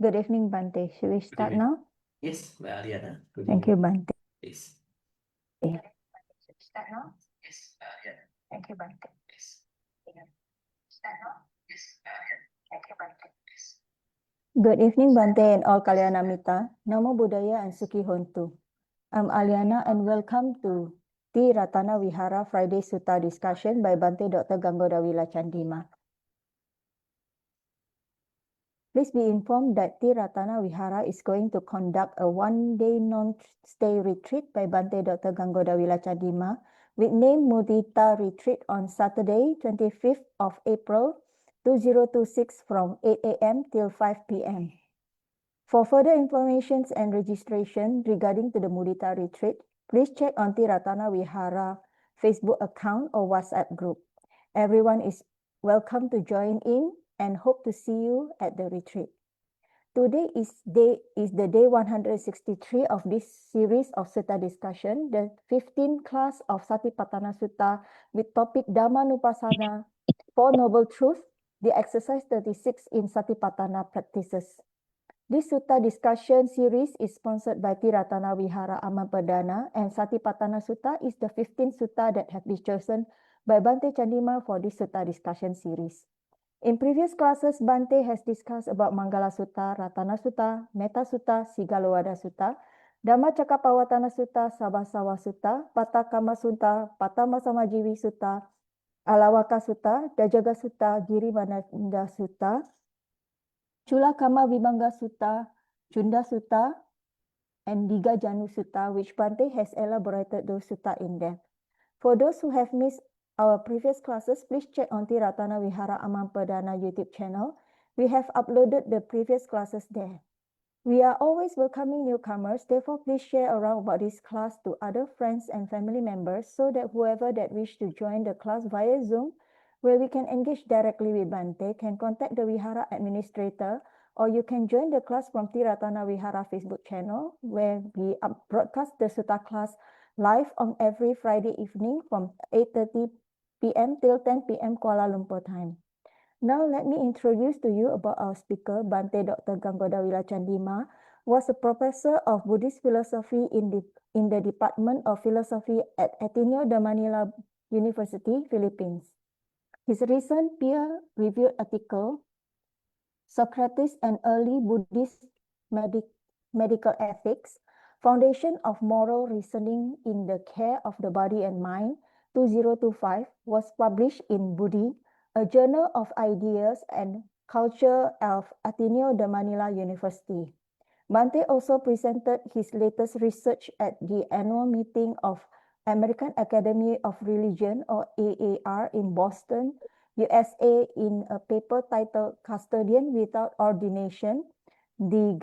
Good evening, Bhante. Should we Good start evening. now? Yes, Aliana. Good Thank you, evening. Bhante. Please. Should we start now? Yes, Aliana. Thank you, Bhante. Please. Start now? Yes, Aliana. Thank you, Bhante. Please. Good evening, Bhante and all Kalyanamita. Namo Buddhaya and Sukhi Hontu. I'm Aliana and welcome to Ti-Ratana Vihara Friday Sutta discussion by Bhante Dr. Ganggodawila Chandima. Please be informed that Ti-Ratana Vihara is going to conduct a one-day non-stay retreat by Bhante Dr. Ganggodawila Chandima with name Mudita Retreat on Saturday, 25th of April 2026 from 8 a.m. till 5 p.m. For further information and registration regarding to the Mudita Retreat, please check on Ti-Ratana Vihara Facebook account or WhatsApp group. Everyone is welcome to join in and hope to see you at the retreat. Today is the day 163 of this series of Sutta discussion, the 15th class of Satipaṭṭhāna Sutta with topic Dhammānupassanā, Four Noble Truths, the exercise 36 in Satipaṭṭhāna practices. This Sutta discussion series is sponsored by Ti-Ratana Vihara Amapadana, and Satipaṭṭhāna Sutta is the 15th Sutta that have been chosen by Bhante Chandima for this Sutta discussion series. In previous classes, Bhante has discussed about Manggala Sutta, Ratana Sutta, Metta Sutta, Sigalowada Sutta, Dhammacakkappavattana Sutta, Sabhasawa Sutta, Pattakama Sutta, Pattammasamajivi Sutta, Alawaka Sutta, Dajaga Sutta, Girimananda Sutta, Chulakama Vibhanga Sutta, Chunda Sutta, and Diga Janu Sutta, which Bhante has elaborated those sutta in depth. For those who have missed our previous classes, please check on Ti-Ratana Vihara Amapadana YouTube channel. We have uploaded the previous classes there. We are always welcoming newcomers, therefore please share around about this class to other friends and family members so that whoever that wish to join the class via Zoom, where we can engage directly with Bhante, can contact the Vihara administrator, or you can join the class from Ti-Ratana Vihara Facebook channel, where we broadcast the Sutta class live on every Friday evening from 8:30 p.m. till 10 p.m. Kuala Lumpur time. Now let me introduce to you about our speaker. Bhante Dr. Ganggodawila Chandima was a professor of Buddhist philosophy in the Department of Philosophy at Ateneo de Manila University, Philippines. His recent peer-reviewed article, Socrates and Early Buddhist Medical Ethics, Foundation of Moral Reasoning in the Care of the Body and Mind, 2025, was published in Buddhi, a journal of ideas and culture of Ateneo de Manila University. Bhante also presented his latest research at the annual meeting of American Academy of Religion, or AAR, in Boston, USA, in a paper titled Custodian Without Ordination, the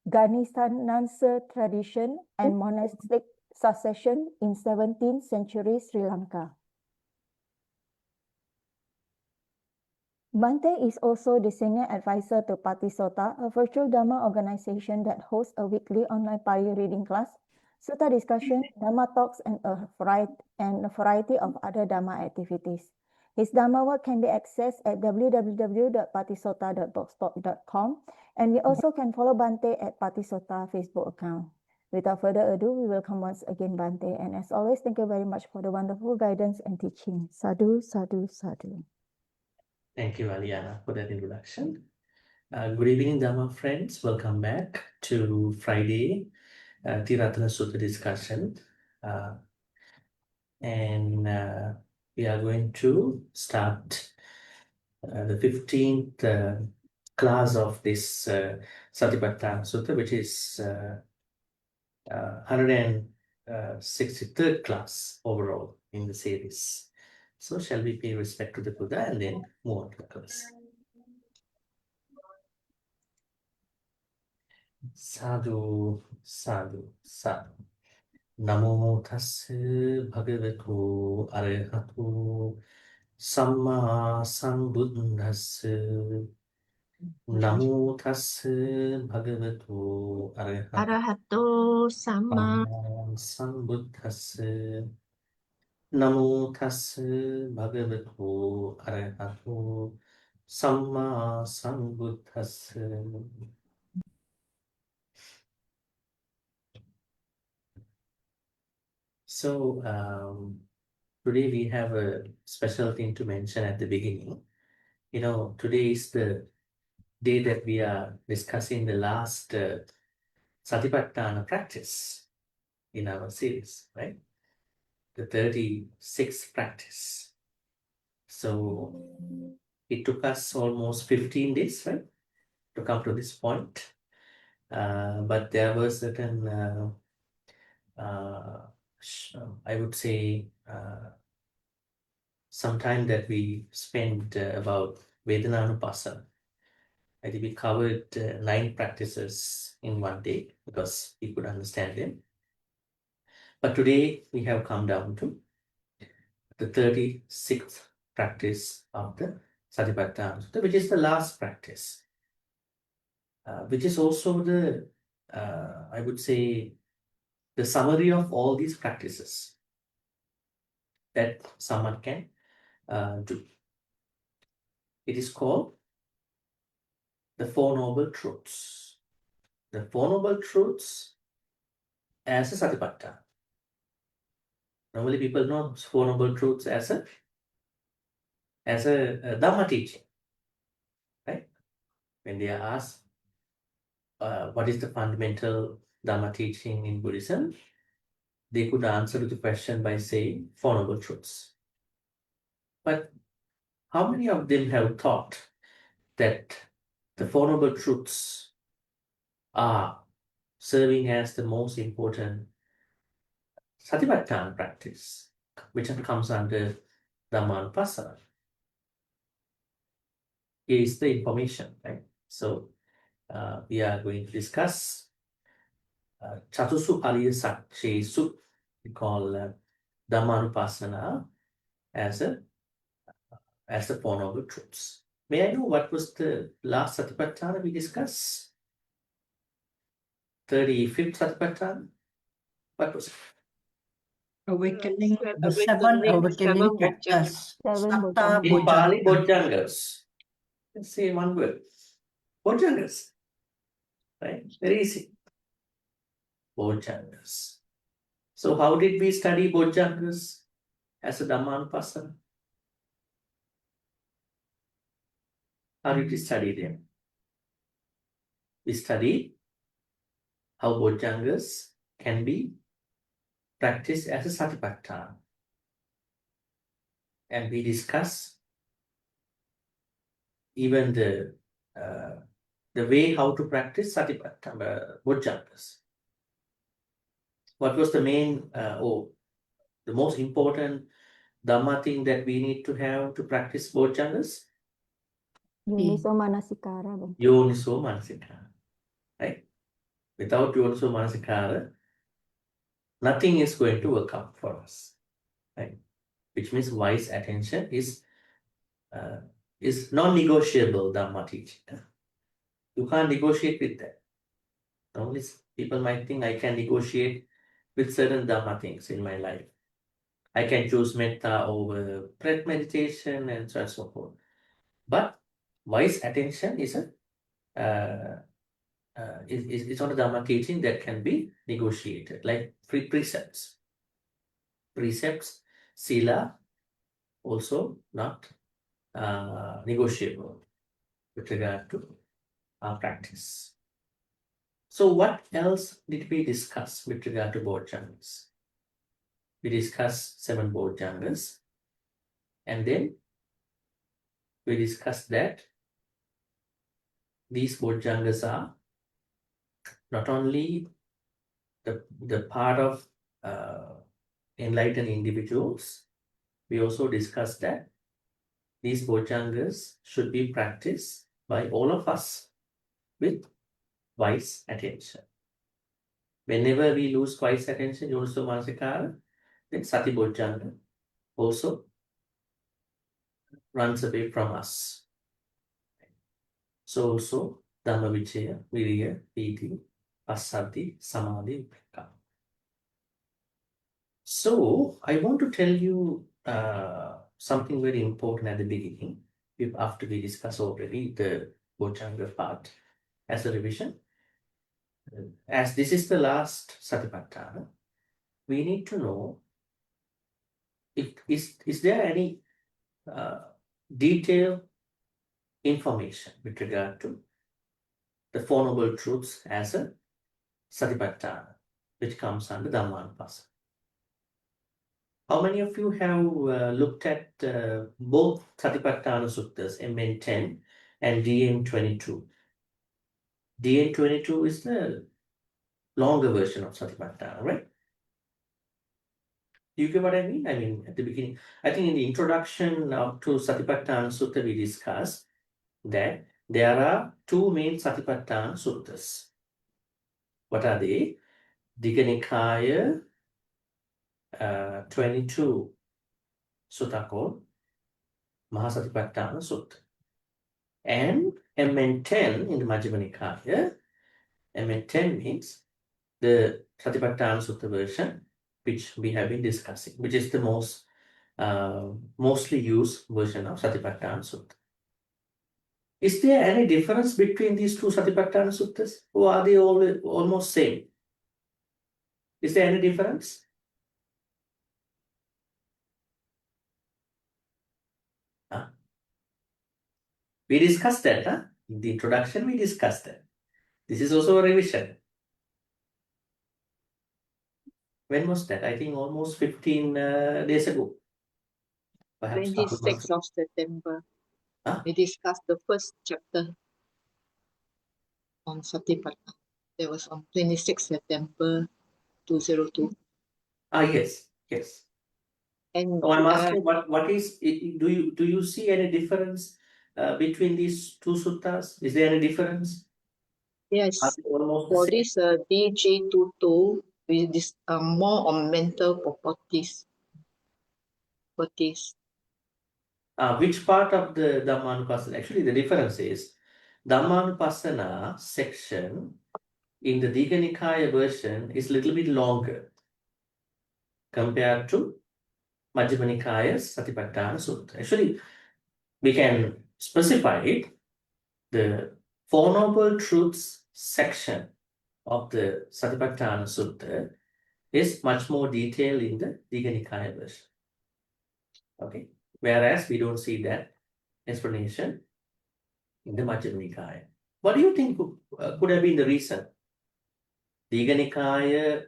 Ganeshanansa Tradition and Monastic Succession in 17th Century Sri Lanka. Bhante is also the senior advisor to Patisotta, a virtual Dhamma organization that hosts a weekly online Pali reading class, Sutta discussion, Dhamma talks, and a variety of other Dhamma activities. His Dhamma work can be accessed at www.patisotta.blogspot.com, and we also can follow Bhante at Patisotta Facebook account. Without further ado, we welcome once again Bhante, and as always, thank you very much for the wonderful guidance and teaching. Sadhu, sadhu, sadhu. Thank you, Aliana, for that introduction. Good evening, Dhamma friends. Welcome back to Friday Ti-Ratana Sutta discussion. And we are going to start the 15th class of this Satipaṭṭhāna Sutta, which is 163rd class overall in the series. So shall we pay respect to the Buddha and then move on to the class. Sadhu, sadhu, sadhu. Namo tassa bhagavato arahato samma sambuddhassa. Namo tassa bhagavato Arahato sama sambuddhassa. Namo tassa bhagavato arahato Sammā Sambuddhassa. So, today we have a special thing to mention at the beginning. You know, today is the day that we are discussing the last Satipaṭṭhāna practice in our series, right? The 36th practice. So it took us almost 15 days, right, to come to this point. But there were certain, I would say, some time that we spent about Vedana-Nupassana. I think we covered 9 practices in one day because we could understand them. But today we have come down to the 36th practice of the Satipaṭṭhāna Sutta, which is the last practice, which is also the, I would say, the summary of all these practices that someone can do. It is called the Four Noble Truths. The Four Noble Truths as a Satipaṭṭhāna. Normally people know Four Noble Truths as a Dhamma teaching, right? When they are asked what is the fundamental Dhamma teaching in Buddhism, they could answer to the question by saying Four Noble Truths. But how many of them have thought that the Four Noble Truths are serving as the most important Satipaṭṭhāna practice, which comes under Dhammānupassanā? Here is the information, right? So we are going to discuss Chatusu Ariya Sakshesu, we call Dhammānupassanā as the Four Noble Truths. May I know what was the last Satipaṭṭhāna we discussed? 35th Satipaṭṭhāna? What was it? Awakening, the Awakening, seven awakening seven factors. Seven Satta In Pali, Bojjhanga. Bojjhangas. Let's say one word. Bojjhangas. Right? Very easy. Bojjhangas. So how did we study Bojjhangas as a Dhammānupassanā? How did we study them? We studied how Bojjhangas can be practiced as a Satipaṭṭhāna. And we discuss even the way how to practice Satipaṭṭhāna, Bojjhangas. What was the main, the most important Dhamma thing that we need to have to practice Bojjhangas? Yoniso Manasikara, Bhante. Yoniso Manasikara, right? Without Yoniso Manasikara, nothing is going to work out for us, right? Which means wise attention is non-negotiable Dhamma teaching. You can't negotiate with that. Normally people might think I can negotiate with certain Dhamma things in my life. I can choose metta over breath meditation and so on and so forth. But wise attention is not a Dhamma teaching that can be negotiated, like precepts. Precepts, sila, also not negotiable with regard to our practice. So what else did we discuss with regard to Bojjhangas? We discussed 7 Bojjhangas, and then we discussed that these Bojjhangas are not only the part of enlightened individuals, we also discussed that these Bojjhangas should be practiced by all of us with wise attention. Whenever we lose wise attention, Yoniso Manasikara, then Sati Bojjhanga also runs away from us. So also Dhamma Vicaya, Viriya, Piti, Passaddhi, Samadhi, Upekka. So I want to tell you something very important at the beginning. after we discuss already the Bojjhanga part as a revision. As this is the last Satipaṭṭhāna, we need to know if is there any detailed information with regard to the Four Noble Truths as a Satipaṭṭhāna, which comes under Dhammānupassanā. How many of you have looked at both Satipaṭṭhāna Suttas, MN10 and DN22? DN22 is the longer version of Satipaṭṭhāna, right? Do you get what I mean? I mean, at the beginning, I think in the introduction to Satipaṭṭhāna Sutta, we discussed that there are two main Satipaṭṭhāna Suttas. What are they? Digha Nikaya 22 Sutta called Mahasatipaṭṭhāna Sutta. And MN10 in the Majjhima Nikaya, MN10 means the Satipaṭṭhāna Sutta version, which we have been discussing, which is the most mostly used version of Satipaṭṭhāna Sutta. Is there any difference between these two Satipaṭṭhāna Suttas, or are they all almost same? Is there any difference? We discussed that, huh? In the introduction, we discussed that. This is also a revision. When was that? I think almost 15 days ago. Perhaps 26th of September. Huh? We discussed the first chapter on Satipaṭṭhāna. That was on 26th September 2002. Yes, yes. And So I'm asking, what is it, do you see any difference between these two suttas? Is there any difference? yes, Are they almost the for same? this DG22, we more on mental properties. For this, Which part of the Dhammānupassanā? Actually, the difference is Dhammānupassanā section in the Digha Nikaya version is a little bit longer compared to Majjhima Nikaya's Satipaṭṭhāna Sutta. Actually, we can specify it. The Four Noble Truths section of the Satipaṭṭhāna Sutta is much more detailed in the Digha Nikaya version. Okay, whereas we don't see that explanation in the Majjhima Nikaya. What do you think could have been the reason? Digha Nikaya,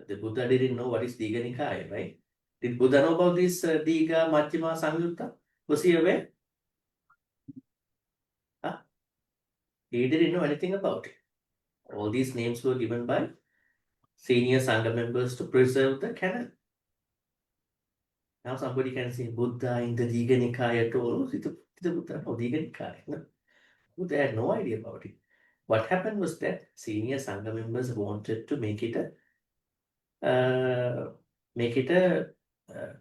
the Buddha didn't know what is Digha Nikaya, right? Did Buddha know about this Digha, Majjhima, Samyutta? Was he aware? Huh? He didn't know anything about it. All these names were given by senior Sangha members to preserve the canon. Now somebody can say Buddha in the Digha Nikaya told, it's a Buddha, no, Digha Nikaya. No. Buddha had no idea about it. What happened was that senior Sangha members wanted to make it a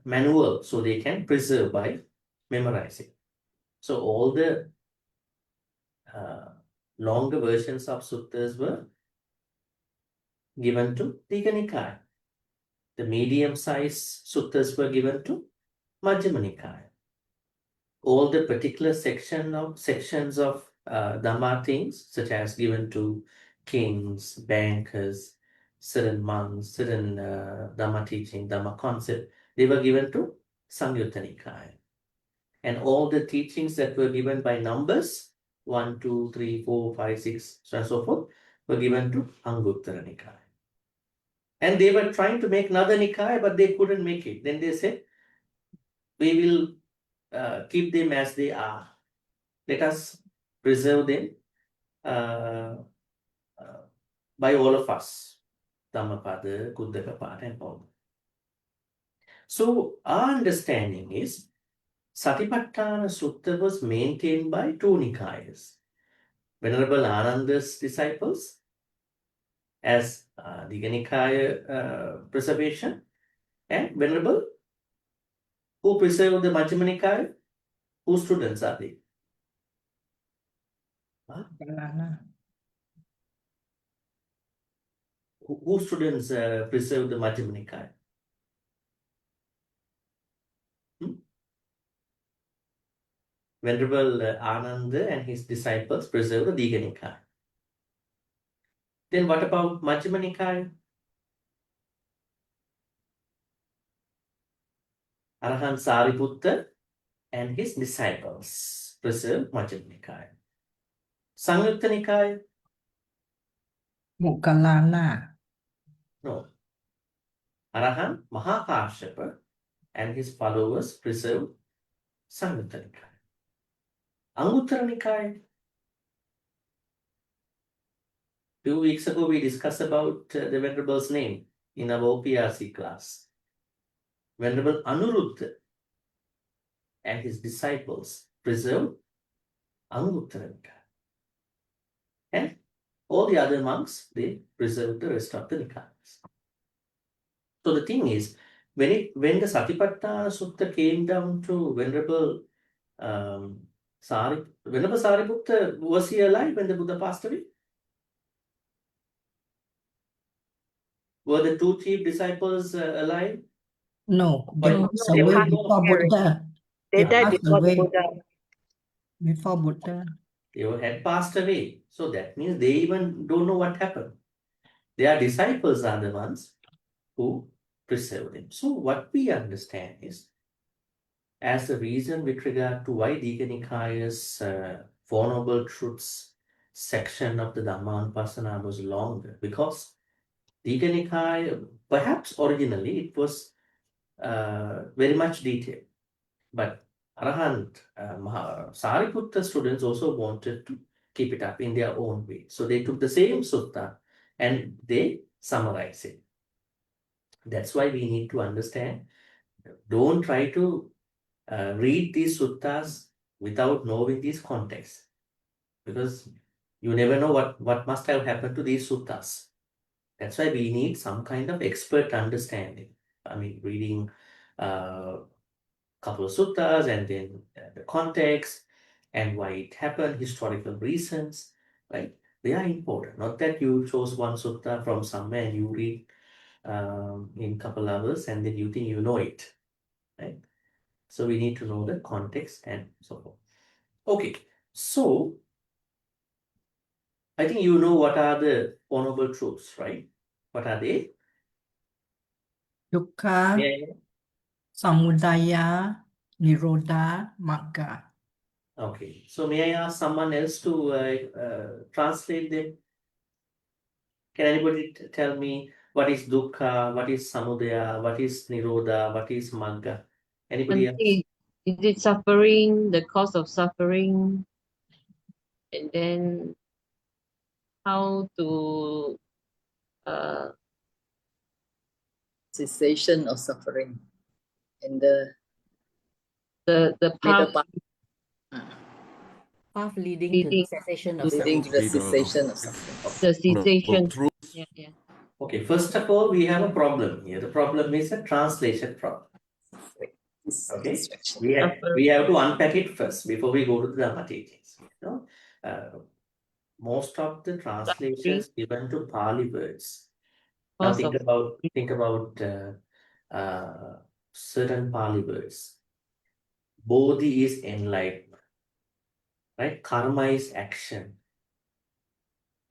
manual so they can preserve by memorizing. So all the longer versions of suttas were given to Digha Nikaya. The medium-sized suttas were given to Majjhima Nikaya. All the particular sections of Dhamma things, such as given to kings, bankers, certain monks, certain Dhamma teaching, Dhamma concept, they were given to Samyutta Nikaya. And all the teachings that were given by numbers, 1, 2, 3, 4, 5, 6, so on and so forth, were given to Anguttara Nikaya. And they were trying to make another Nikaya, but they couldn't make it. Then they said, we will keep them as they are. Let us preserve them by all of us. Dhammapada, Kuddakapada, and all. So our understanding is Satipaṭṭhāna Sutta was maintained by two Nikayas. Venerable Ananda's disciples as Digha Nikaya preservation, and Venerable who preserved the Majjhima Nikaya, whose students are they? Whose students preserved the Majjhima Nikaya? Venerable Ananda and his disciples preserve the Digha Nikaya. Then what about Majjhima Nikaya? Arahant Sariputta and his disciples preserve Majjhima Nikaya. Samyutta Nikaya? Moggallana. No. Arahant Mahakāshyapa and his followers preserve Samyutta Nikaya. Anguttara Nikaya? 2 weeks ago we discussed about the Venerable's name in our OPRC class. Venerable Anuruddha and his disciples preserve Anguttara Nikaya. And all the other monks, they preserve the rest of the Nikayas. So the thing is, when the Satipaṭṭhāna Sutta came down to Venerable Sariputta, was he alive when the Buddha passed away? Were the 2 chief disciples alive? No, they No, passed they away were before here. Buddha. They They died passed before the away Buddha. before Buddha. They had passed away. So that means they even don't know what happened. Their disciples are the ones who preserve them. So what we understand is, as the reason with regard to why Digha Nikaya's Four Noble Truths section of the Dhammānupassanā was longer, because Digha Nikaya, perhaps originally it was very much detailed, but Arahant Sariputta students also wanted to keep it up in their own way. So they took the same sutta and they summarize it. That's why we need to understand. Don't try to read these suttas without knowing these contexts, because you never know what must have happened to these suttas. That's why we need some kind of expert understanding. I mean, reading a couple of suttas and then the context and why it happened, historical reasons, right? They are important. Not that you chose one sutta from somewhere and you read in a couple hours and then you think you know it, right? So we need to know the context and so forth. Okay, so I think you know what are the Four Noble Truths, right? What are they? Dukkha, Yeah. Samudaya, Nirodha, Magga. Okay, so may I ask someone else to translate them? Can anybody tell me what is dukkha, what is samudaya, what is nirodha, what is magga? Anybody else? Is it suffering, the cause of suffering, and then how to Cessation of suffering. And the middle path part, Path leading to leading cessation of leading to suffering. the cessation of suffering. the cessation. Yeah. Okay, first of all, we have a problem here. The problem is a translation problem. Okay, Dissatisfaction. we have to unpack it first before we go to the Dhamma teachings. You know, most of the translations given to Pali words. Now Cause of think about certain Pali words. Bodhi is enlightenment, right? Karma is action.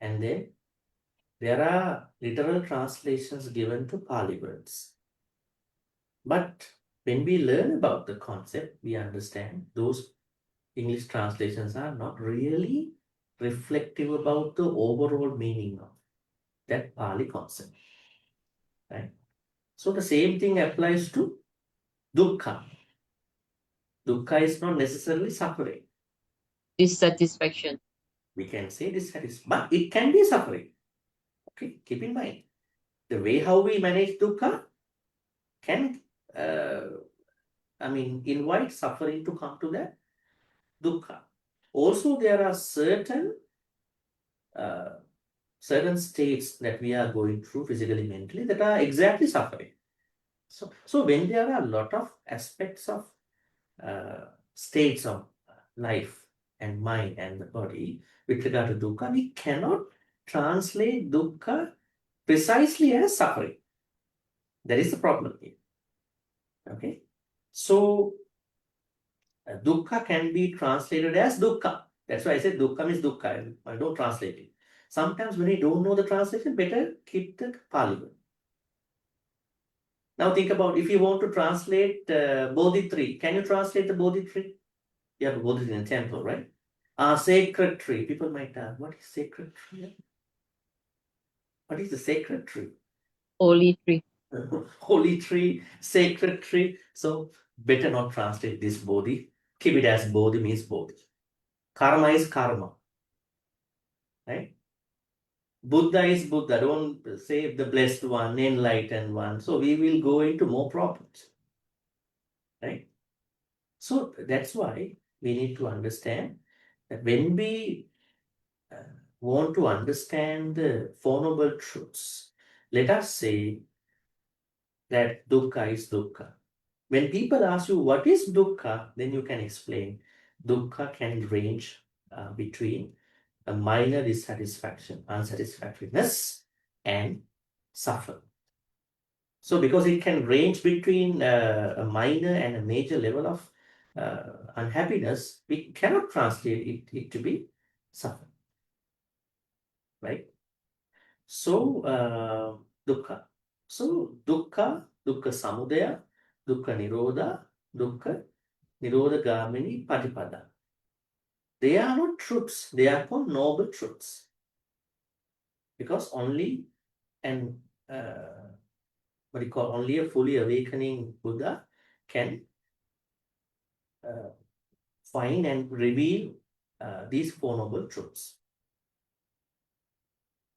And then there are literal translations given to Pali words. But when we learn about the concept, we understand those English translations are not really reflective about the overall meaning of that Pali concept, right? So the same thing applies to dukkha. Dukkha is not necessarily suffering. dissatisfaction. We can say dissatisfaction, but it can be suffering. Okay, keep in mind. The way how we manage dukkha can, invite suffering to come to that dukkha. Also, there are certain states that we are going through physically, mentally, that are exactly suffering. So when there are a lot of aspects of states of life and mind and the body with regard to dukkha, we cannot translate dukkha precisely as suffering. That is the problem here. Okay, so Dukkha can be translated as dukkha. That's why I said dukkha means dukkha. I don't translate it. Sometimes when you don't know the translation, better keep the Pali word. Now think about if you want to translate Bodhi tree. Can you translate the Bodhi tree? You have a Bodhi tree in a temple, right? Sacred tree. People might ask, what is sacred tree? What is the sacred tree? Holy tree. Holy tree, sacred tree. So better not translate this Bodhi. Keep it as Bodhi means Bodhi. Karma is karma. Right? Buddha is Buddha. Don't say the blessed one, enlightened one. So we will go into more problems. Right? So that's why we need to understand that when we want to understand the Four Noble Truths, let us say that dukkha is dukkha. When people ask you what is dukkha, then you can explain. Dukkha can range between a minor dissatisfaction, unsatisfactoriness, and suffer. So because it can range between a minor and a major level of unhappiness, we cannot translate it to be suffer. Right? So, dukkha. So, dukkha samudaya, dukkha nirodha, dukkha nirodha gamini patipada. They are not truths, they are called noble truths. Because only only a fully awakening Buddha can find and reveal these Four Noble Truths.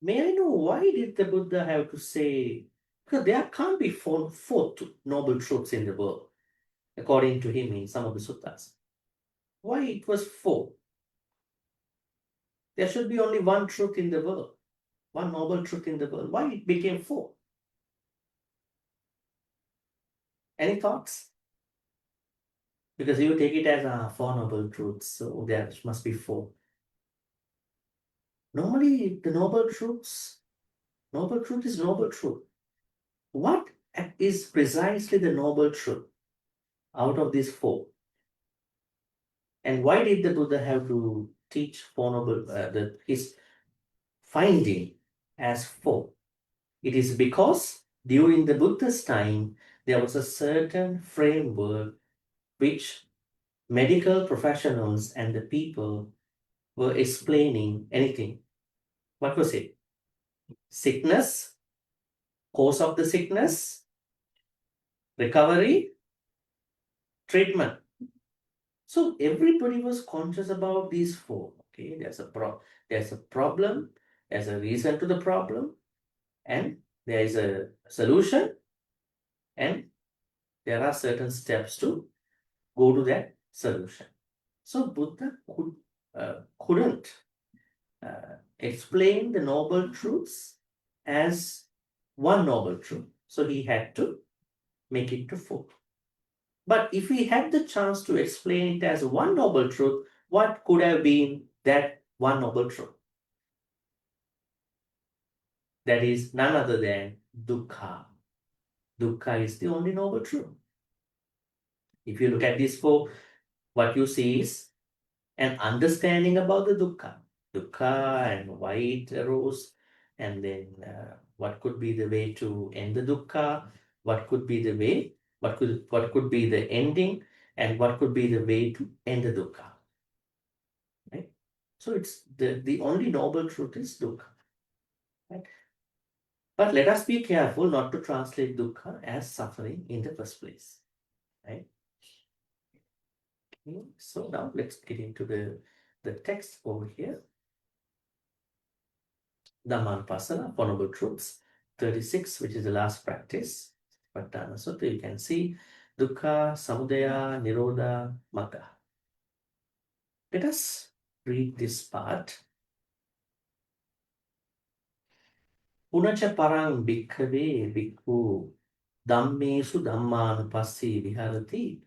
May I know why did the Buddha have to say, because there can't be four noble truths in the world, according to him in some of the suttas. Why it was 4? There should be only one truth in the world, one noble truth in the world. Why it became 4? Any thoughts? Because you take it as 4 noble truths, so there must be 4. Normally, the noble truth is noble truth. What is precisely the noble truth out of these 4? And why did the Buddha have to teach 4 noble, his finding as 4? It is because during the Buddha's time, there was a certain framework which medical professionals and the people were explaining anything. What was it? Sickness, cause of the sickness, recovery, treatment. So everybody was conscious about these 4. Okay, there's a problem, there's a reason to the problem, and there is a solution, and there are certain steps to go to that solution. So Buddha couldn't explain the noble truths as one noble truth. So he had to make it to 4. But if he had the chance to explain it as one noble truth, what could have been that one noble truth? That is none other than dukkha. Dukkha is the only noble truth. If you look at these 4, what you see is an understanding about the dukkha. Dukkha and why it arose, and then what could be the way to end the dukkha, what could be the way, what could be the ending, and what could be the way to end the dukkha. Right? So it's the only noble truth is dukkha. Right? But let us be careful not to translate dukkha as suffering in the first place. Right? Okay, so now let's get into the text over here. Dhammānupassanā, Four Noble Truths, 36, which is the last practice. Satipaṭṭhāna Sutta, you can see dukkha, samudaya, nirodha, magga. Let us read this part. Punaca parang bhikkhave bhikkhu dhammesu dhammānupassī viharati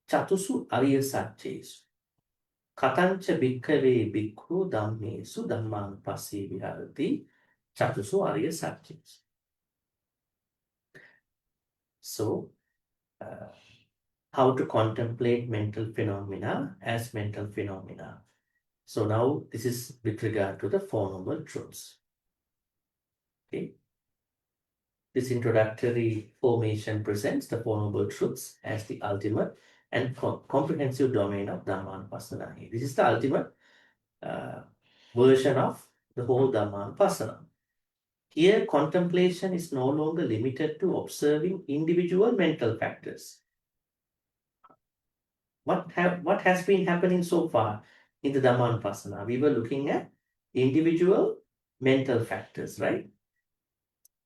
chatusu ariya satchesu. Katanca bhikkhave bhikkhu dhammesu dhammānupassī viharati chatusu ariya satchesu. So, how to contemplate mental phenomena as mental phenomena. So now this is with regard to the Four Noble Truths. Okay. This introductory formation presents the Four Noble Truths as the ultimate and comprehensive domain of Dhammānupassanā. This is the ultimate version of the whole Dhammānupassanā. Here, contemplation is no longer limited to observing individual mental factors. What has been happening so far in the Dhammānupassanā? We were looking at individual mental factors, right?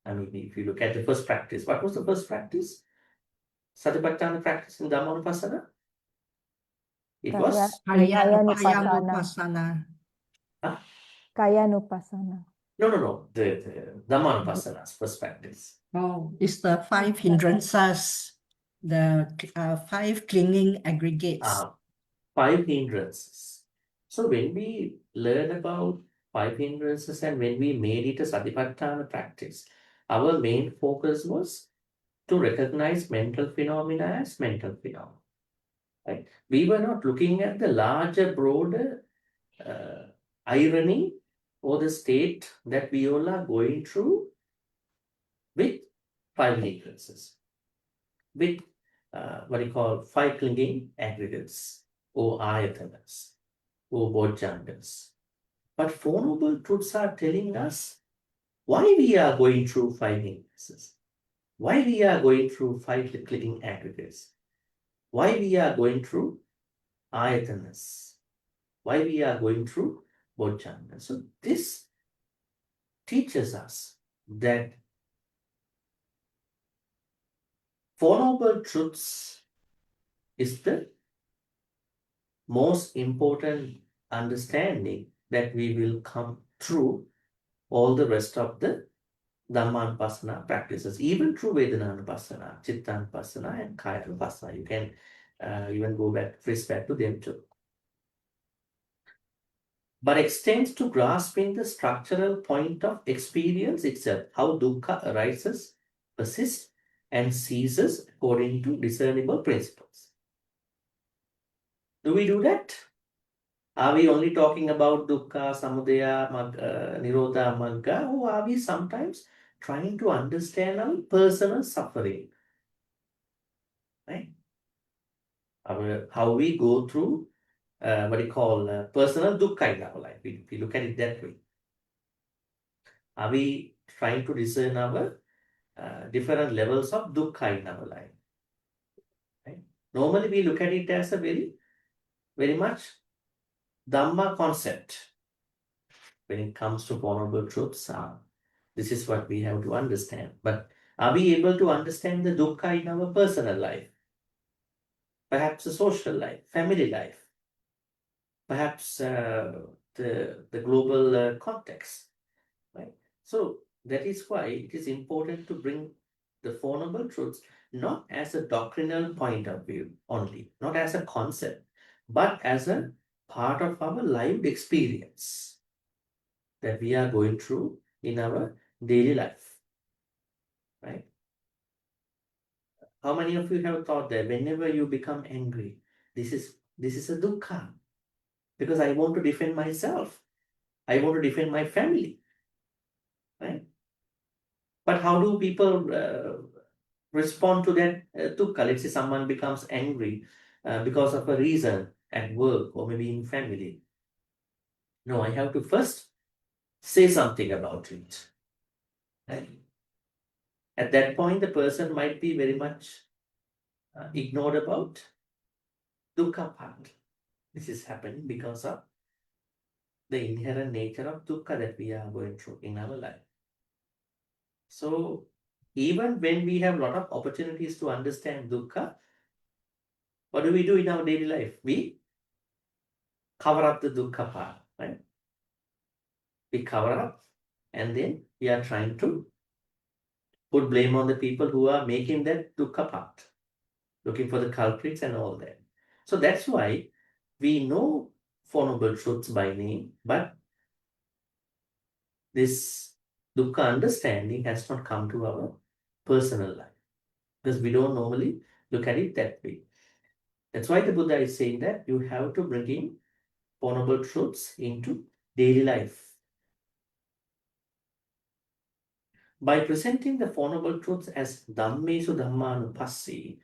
I mean, if you look at the first practice, what was the first practice? Satipaṭṭhāna practice in Dhammānupassanā? It was Kayanupasana. Kayanupasana. no. The Dhammānupassana's first practice. Oh, it's the five hindrances, the five clinging aggregates. 5 hindrances. So when we learn about 5 hindrances and when we made it a Satipaṭṭhāna practice, our main focus was to recognize mental phenomena as mental phenomena. Right? We were not looking at the larger, broader irony or the state that we all are going through with 5 hindrances, with what you call 5 clinging aggregates or ayatanas or bojjhangas. But Four Noble Truths are telling us why we are going through 5 hindrances, why we are going through 5 clinging aggregates, why we are going through ayatanas, why we are going through bojjhangas. So this teaches us that Four Noble Truths is the most important understanding that we will come through all the rest of the Dhammānupassanā practices, even through Vedanānupassana, Cittanupassana, and Kayanupassana. You can even go back, trace back to them too. But extends to grasping the structural point of experience itself, how dukkha arises, persists, and ceases according to discernible principles. Do we do that? Are we only talking about dukkha, samudaya, nirodha, magga, or are we sometimes trying to understand our personal suffering? Right? How we go through what you call personal dukkha in our life. We look at it that way. Are we trying to discern our different levels of dukkha in our life? Right? Normally, we look at it as a very much Dhamma concept. When it comes to Four Noble Truths, this is what we have to understand. But are we able to understand the dukkha in our personal life? Perhaps the social life, family life, perhaps the global context, right? So that is why it is important to bring the Four Noble Truths not as a doctrinal point of view only, not as a concept, but as a part of our lived experience that we are going through in our daily life, right? How many of you have thought that whenever you become angry, this is a dukkha, because I want to defend myself, I want to defend my family, right? But how do people respond to that dukkha? Let's say someone becomes angry because of a reason at work or maybe in family. No, I have to first say something about it. Right? At that point, the person might be very much ignored about dukkha part. This is happening because of the inherent nature of dukkha that we are going through in our life. So even when we have a lot of opportunities to understand dukkha, what do we do in our daily life? We cover up the dukkha part, right? We cover up and then we are trying to put blame on the people who are making that dukkha part, looking for the culprits and all that. So that's why we know Four Noble Truths by name, but this dukkha understanding has not come to our personal life because we don't normally look at it that way. That's why the Buddha is saying that you have to bring in Four Noble Truths into daily life. By presenting the Four Noble Truths as Dhammesu Dhammānupassanā,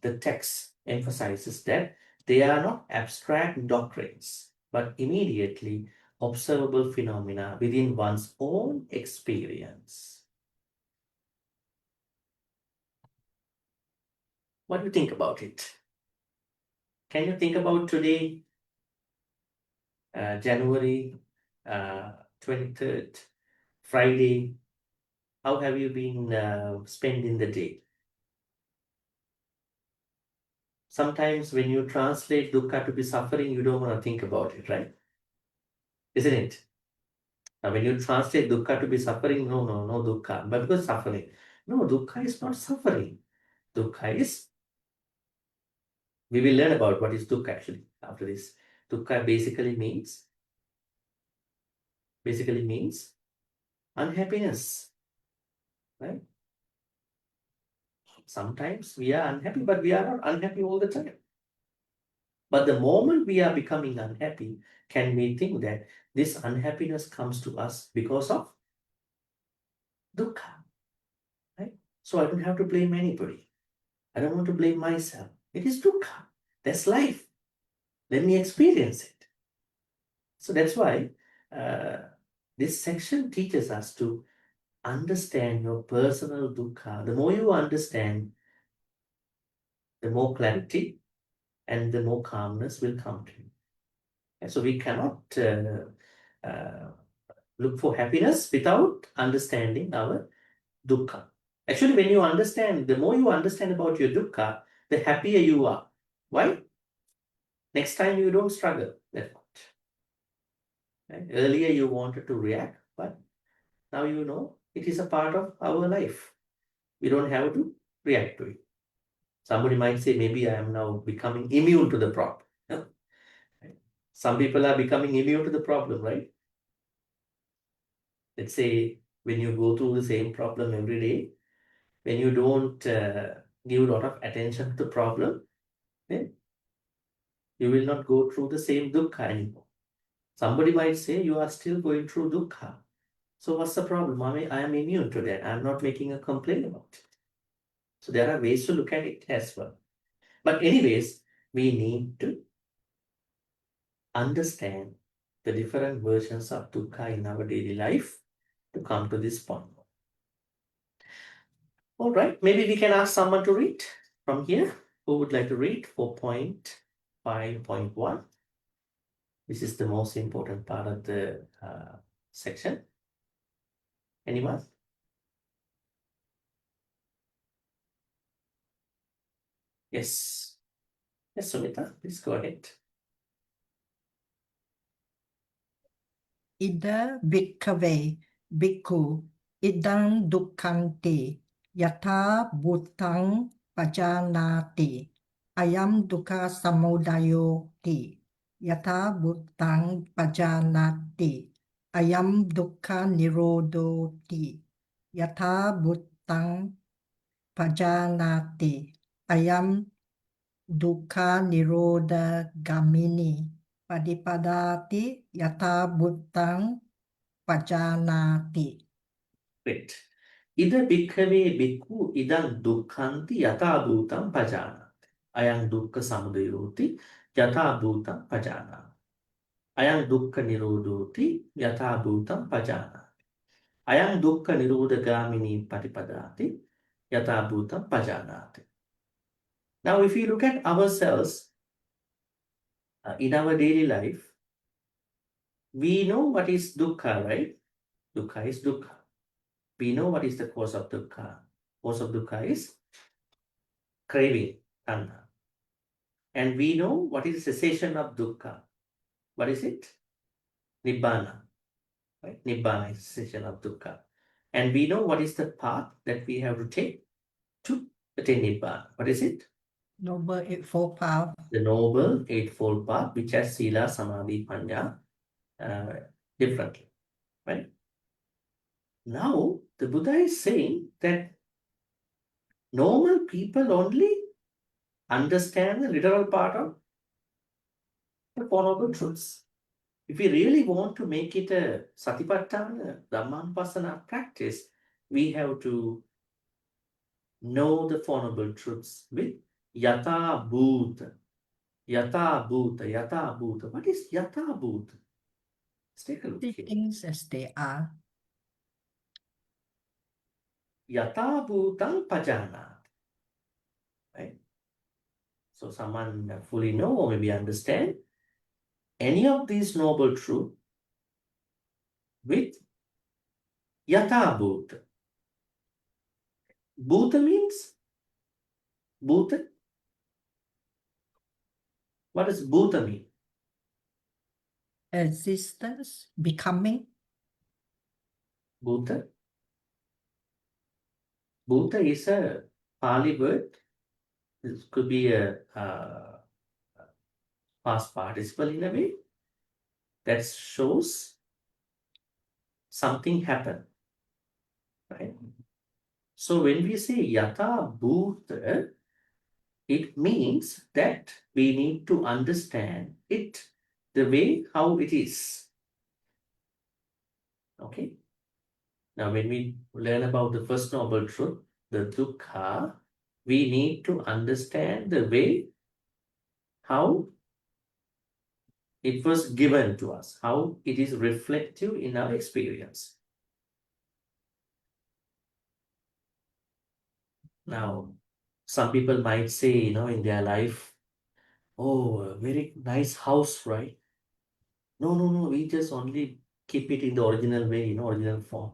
the text emphasizes that they are not abstract doctrines, but immediately observable phenomena within one's own experience. What do you think about it? Can you think about today, January 23rd, Friday? How have you been spending the day? Sometimes when you translate dukkha to be suffering, you don't want to think about it, right? Isn't it? Now, when you translate dukkha to be suffering, no dukkha, but because suffering. No, dukkha is not suffering. Dukkha is, we will learn about what is dukkha actually after this. Dukkha basically means unhappiness, right? Sometimes we are unhappy, but we are not unhappy all the time. But the moment we are becoming unhappy, can we think that this unhappiness comes to us because of dukkha, right? So I don't have to blame anybody. I don't want to blame myself. It is dukkha. That's life. Let me experience it. So that's why this section teaches us to understand your personal dukkha. The more you understand, the more clarity and the more calmness will come to you. And so we cannot look for happiness without understanding our dukkha. Actually, when you understand, the more you understand about your dukkha, the happier you are. Why? Next time you don't struggle that much. Right? Earlier you wanted to react, but now you know it is a part of our life. We don't have to react to it. Somebody might say, maybe I am now becoming immune to the problem. No? Right? Some people are becoming immune to the problem, right? Let's say when you go through the same problem every day, when you don't give a lot of attention to the problem, then you will not go through the same dukkha anymore. Somebody might say you are still going through dukkha. So what's the problem? I am immune to that. I'm not making a complaint about it. So there are ways to look at it as well. But anyways, we need to understand the different versions of dukkha in our daily life to come to this point. All right, maybe we can ask someone to read from here. Who would like to read 4.5.1? This is the most important part of the section. Anyone? Yes. Yes, Sumita, please go ahead. Ida bhikkhave bhikkhu idam dukkhanti yatha bhutang pajanati ayam dukkha samudayo ti yatha bhutang pajanati ayam dukkha nirodho ti yatha bhutang pajanati ayam dukkha nirodha gamini padipadati yatha bhutang pajanati. Great. Ida bhikkhave bhikkhu idam dukkhanti yatha bhutam pajanati. Ayam dukkha samudayoti yatha bhutam pajanati. Ayam dukkha nirodhoti yatha bhutam pajanati. Ayam dukkha nirodha gamini patipadati yatha bhutam pajanati. Now, if you look at ourselves in our daily life, we know what is dukkha, right? Dukkha is dukkha. We know what is the cause of dukkha. Cause of dukkha is craving, tanha. And we know what is the cessation of dukkha. What is it? Nibbana. Right? Nibbana is the cessation of dukkha. And we know what is the path that we have to take to attain Nibbana. What is it? Noble Eightfold Path. The Noble Eightfold Path, which has Sila, Samadhi, Panya differently. Right? Now, the Buddha is saying that normal people only understand the literal part of the Four Noble Truths. If we really want to make it a Satipaṭṭhāna, Dhammānupassanā practice, we have to know the Four Noble Truths with Yatha Bhuta. Yatha Bhuta, Yatha Bhuta. What is Yatha Bhuta? Let's take a look See here. things as they are. Yatha Bhutang Pajana. Right? So someone fully know or maybe understand any of these noble truths with Yatha Bhuta. Bhuta means Bhuta. What does Bhuta mean? Existence, becoming. Bhuta. Bhuta is a Pali word. This could be a past participle in a way that shows something happened. Right? So when we say Yatha Bhuta, it means that we need to understand it the way how it is. Okay. Now, when we learn about the first noble truth, the dukkha, we need to understand the way how it was given to us, how it is reflective in our experience. Now, some people might say, in their life, oh, a very nice house, right? No, we just only keep it in the original way, original form.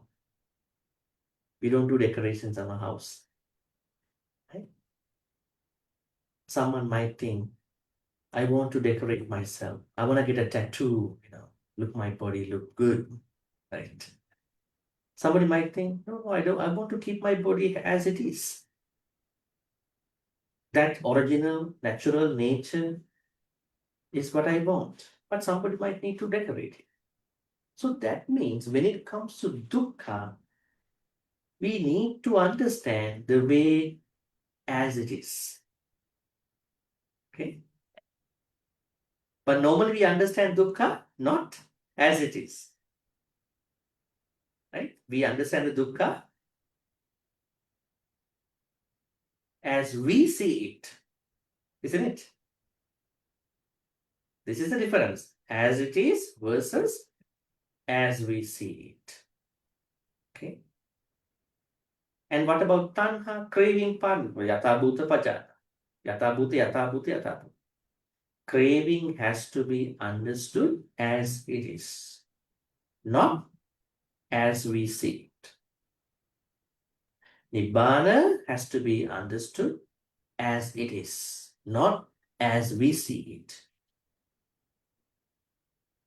We don't do decorations on our house. Right? Someone might think, I want to decorate myself. I want to get a tattoo, look my body look good, right? Somebody might think, no, I don't. I want to keep my body as it is. That original, natural nature is what I want. But somebody might need to decorate it. So that means when it comes to dukkha, we need to understand the way as it is. Okay? But normally we understand dukkha not as it is. Right? We understand the dukkha as we see it, isn't it? This is the difference. As it is versus as we see it. Okay. And what about tanha, craving part? Yatha bhuta pajana. Yatha bhuta, yatha bhuta, yatha bhuta. Craving has to be understood as it is, not as we see it. Nibbana has to be understood as it is, not as we see it.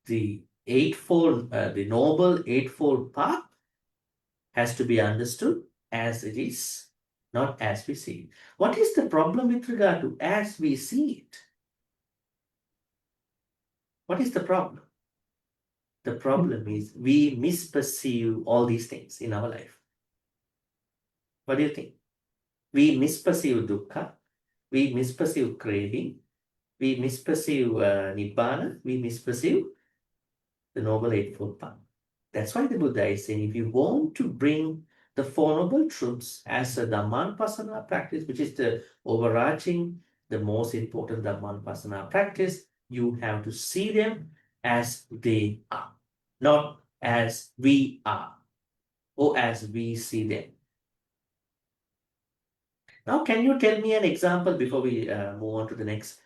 The Noble Eightfold Path has to be understood as it is, not as we see it. What is the problem with regard to as we see it? What is the problem? The problem is we misperceive all these things in our life. What do you think? We misperceive dukkha, we misperceive craving, we misperceive nibbana, we misperceive the Noble Eightfold Path. That's why the Buddha is saying, if you want to bring the Four Noble Truths as a Dhammānupassanā practice, which is the overarching, the most important Dhammānupassanā practice, you have to see them as they are, not as we are or as we see them. Now, can you tell me an example before we move on to the next?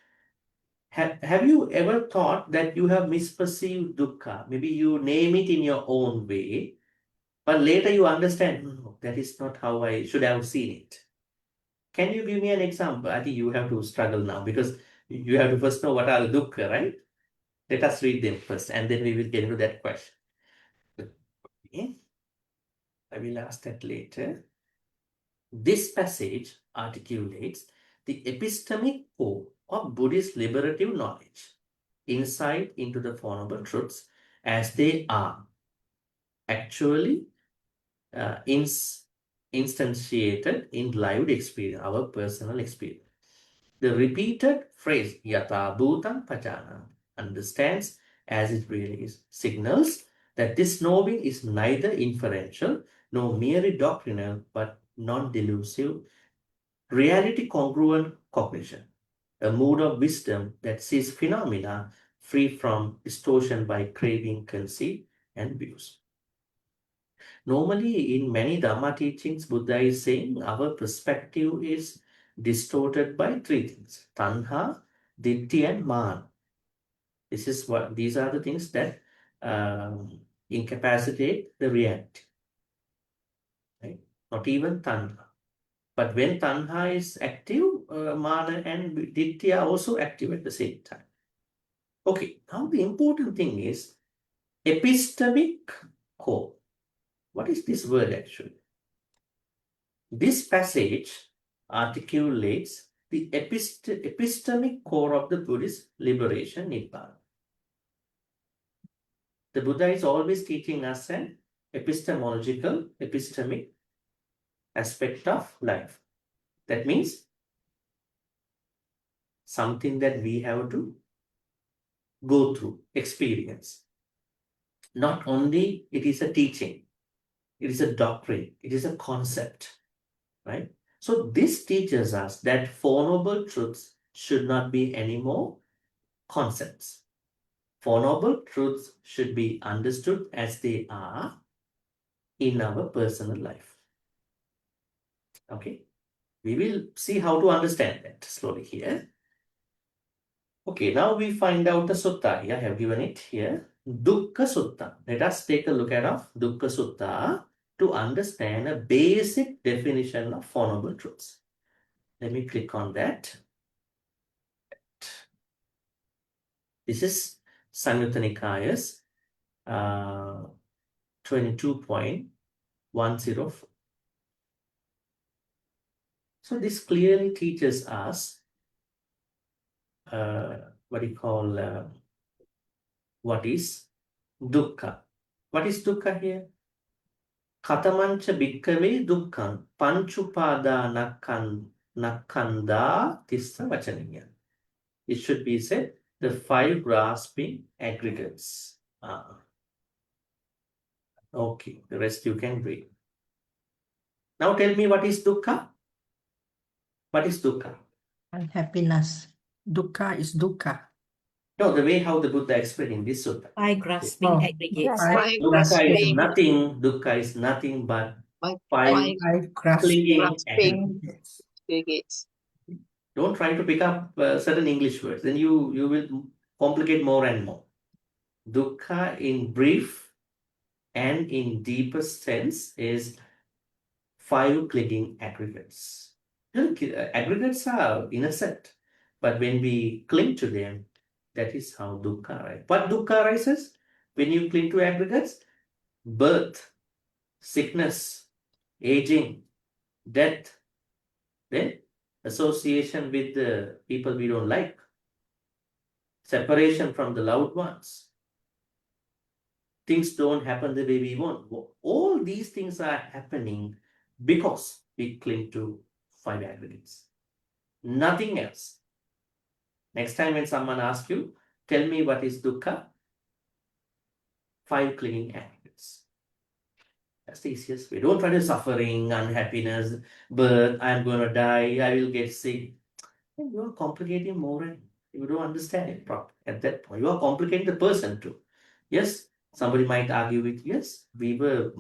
Have you ever thought that you have misperceived dukkha? Maybe you name it in your own way, but later you understand, no, that is not how I should have seen it. Can you give me an example? I think you have to struggle now because you have to first know what are the dukkha, right? Let us read them first and then we will get into that question. Okay. I will ask that later. This passage articulates the epistemic core of Buddhist liberative knowledge, insight into the Four Noble Truths as they are actually instantiated in lived experience, our personal experience. The repeated phrase yata bhutam pajana, understands as it really is, signals that this knowing is neither inferential nor merely doctrinal, but non-delusive, reality-congruent cognition, a mood of wisdom that sees phenomena free from distortion by craving, conceit, and views. Normally, in many Dhamma teachings, Buddha is saying our perspective is distorted by three things: tanha, ditthi, and man. These are the things that incapacitate the reality. Right? Not even tanha. But when tanha is active, mana and ditthi are also active at the same time. Okay, now the important thing is epistemic core. What is this word actually? This passage articulates the epistemic core of the Buddhist liberation Nibbana. The Buddha is always teaching us an epistemic aspect of life. That means something that we have to go through, experience. Not only it is a teaching, it is a doctrine, it is a concept, right? So this teaches us that Four Noble Truths should not be any more concepts. Four Noble Truths should be understood as they are in our personal life. Okay, we will see how to understand that slowly here. Okay, now we find out the sutta here. I have given it here. Dukkha Sutta. Let us take a look at Dukkha Sutta to understand a basic definition of Four Noble Truths. Let me click on that. This is Samyutta Nikaya's 22.104. So this clearly teaches us what is dukkha. What is dukkha here? Katamancha bhikkave dukkhaṃ panchupada nakkanda tissa vacaniya. It should be said the five grasping aggregates. Okay, the rest you can read. Now tell me, what is dukkha? What is dukkha? Unhappiness. Dukkha is dukkha. No, the way how the Buddha explained in this sutta. Five grasping Oh, aggregates. five Dukkha is nothing but Five five grasping clinging grasping aggregates. aggregates. Don't try to pick up certain English words, then you will complicate more and more. Dukkha in brief and in deepest sense is five clinging aggregates. Aggregates are innocent, but when we cling to them, that is how dukkha arises. What dukkha arises? When you cling to aggregates: birth, sickness, aging, death, then association with the people we don't like, separation from the loved ones, things don't happen the way we want. All these things are happening because we cling to five aggregates. Nothing else. Next time when someone asks you, tell me what is dukkha? Five clinging aggregates. That's the easiest way. Don't try to suffering, unhappiness, birth, I'm going to die, I will get sick. And you are complicating more and you don't understand it properly at that point. You are complicating the person too. Yes, somebody might argue with, yes, we were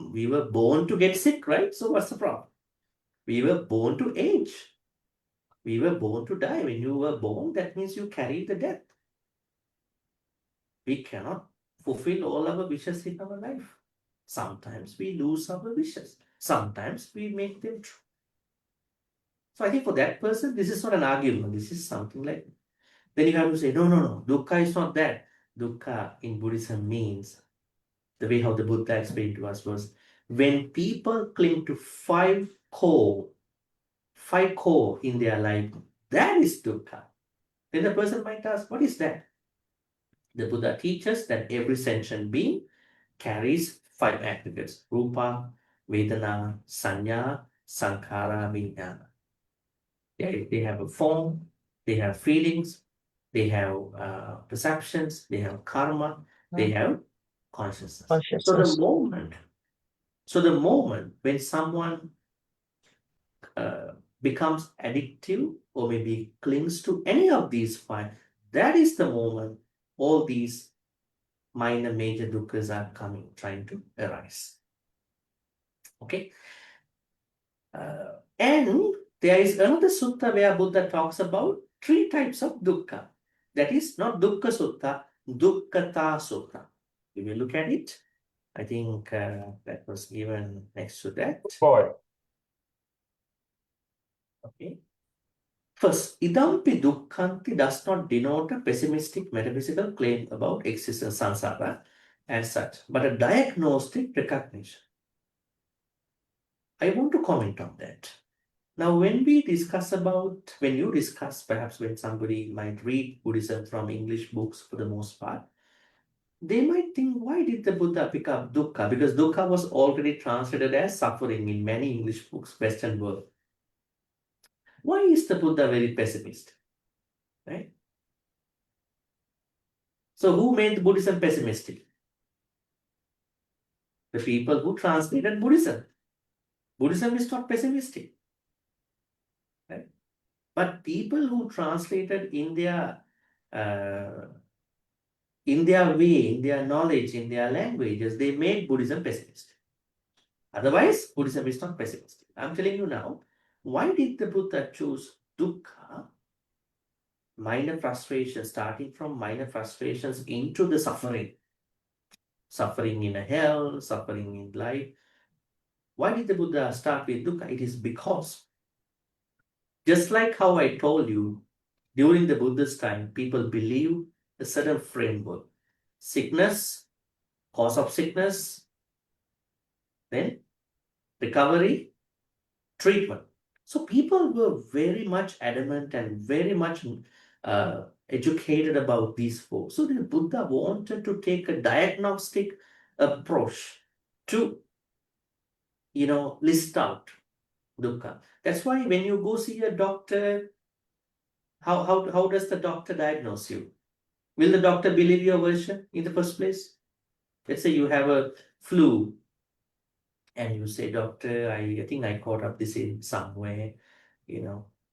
born to get sick, right? So what's the problem? We were born to age. We were born to die. When you were born, that means you carry the death. We cannot fulfill all our wishes in our life. Sometimes we lose our wishes. Sometimes we make them true. So I think for that person, this is not an argument. This is something like, then you have to say, no, dukkha is not that. Dukkha in Buddhism means, the way how the Buddha explained to us was, when people cling to five core in their life, that is dukkha. Then the person might ask, what is that? The Buddha teaches that every sentient being carries five aggregates: rupa, vedana, sanya, sankhara, vijnana. They have a form, they have feelings, they have perceptions, they have karma, they have consciousness. So the moment when someone becomes addictive or maybe clings to any of these five, that is the moment all these minor major dukkha's are trying to arise. Okay. And there is another sutta where Buddha talks about 3 types of dukkha. That is not dukkha sutta, dukkata sutta. We will look at it. I think that was given next to that. Okay. First, idampi dukkhanti does not denote a pessimistic metaphysical claim about existence samsara as such, but a diagnostic recognition. I want to comment on that. Now, when you discuss, perhaps when somebody might read Buddhism from English books for the most part, they might think, why did the Buddha pick up dukkha? Because dukkha was already translated as suffering in many English books, Western world. Why is the Buddha very pessimist? Right? So who made Buddhism pessimistic? The people who translated Buddhism. Buddhism is not pessimistic. Right? But people who translated in their way, in their knowledge, in their languages, they made Buddhism pessimistic. Otherwise, Buddhism is not pessimistic. I'm telling you now, why did the Buddha choose dukkha, minor frustrations, starting from minor frustrations into the suffering in a hell, suffering in life? Why did the Buddha start with dukkha? It is because, just like how I told you, during the Buddha's time, people believe a certain framework. Sickness, cause of sickness, then recovery, treatment. So people were very much adamant and very much educated about these four. So the Buddha wanted to take a diagnostic approach to, list out dukkha. That's why when you go see a doctor, how does the doctor diagnose you? Will the doctor believe your version in the first place? Let's say you have a flu and you say, doctor, I think I caught up this in somewhere.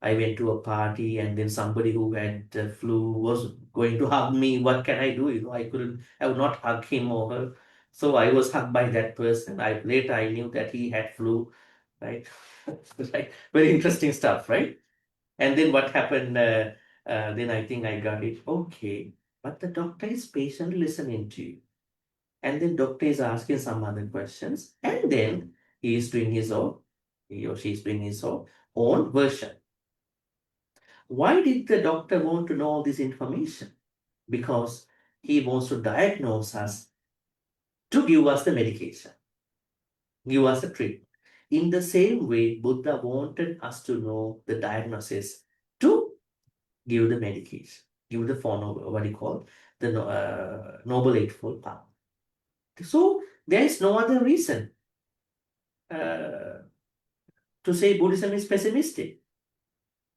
I went to a party and then somebody who had the flu was going to hug me. What can I do? I would not hug him or her. So I was hugged by that person. Later I knew that he had flu, right? Like, very interesting stuff, right? And then what happened? Then I think I got it. Okay, but the doctor is patiently listening to you. And then doctor is asking some other questions. And then he or she is doing his own version. Why did the doctor want to know all this information? Because he wants to diagnose us to give us the medication, give us the treatment. In the same way, Buddha wanted us to know the diagnosis to give the medication, give the Noble Eightfold Path. So there is no other reason to say Buddhism is pessimistic.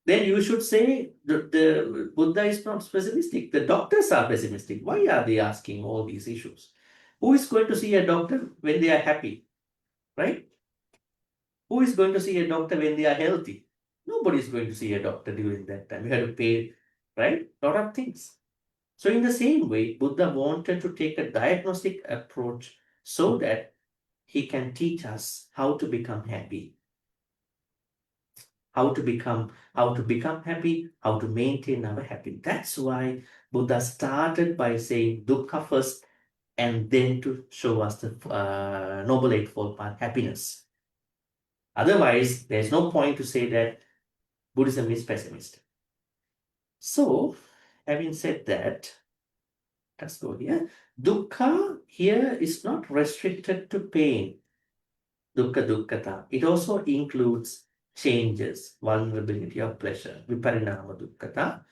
Then you should say the Buddha is not pessimistic. The doctors are pessimistic. Why are they asking all these issues? Who is going to see a doctor when they are happy? Right? Who is going to see a doctor when they are healthy? Nobody is going to see a doctor during that time. You have to pay, right? A lot of things. So in the same way, Buddha wanted to take a diagnostic approach so that he can teach us how to become happy. How to become happy, how to maintain our happiness. That's why Buddha started by saying dukkha first and then to show us the Noble Eightfold Path, happiness. Otherwise, there's no point to say that Buddhism is pessimistic. So, having said that, let's go here. Dukkha here is not restricted to pain. Dukkha dukkata. It also includes changes, vulnerability of pleasure, viparinama dukkata,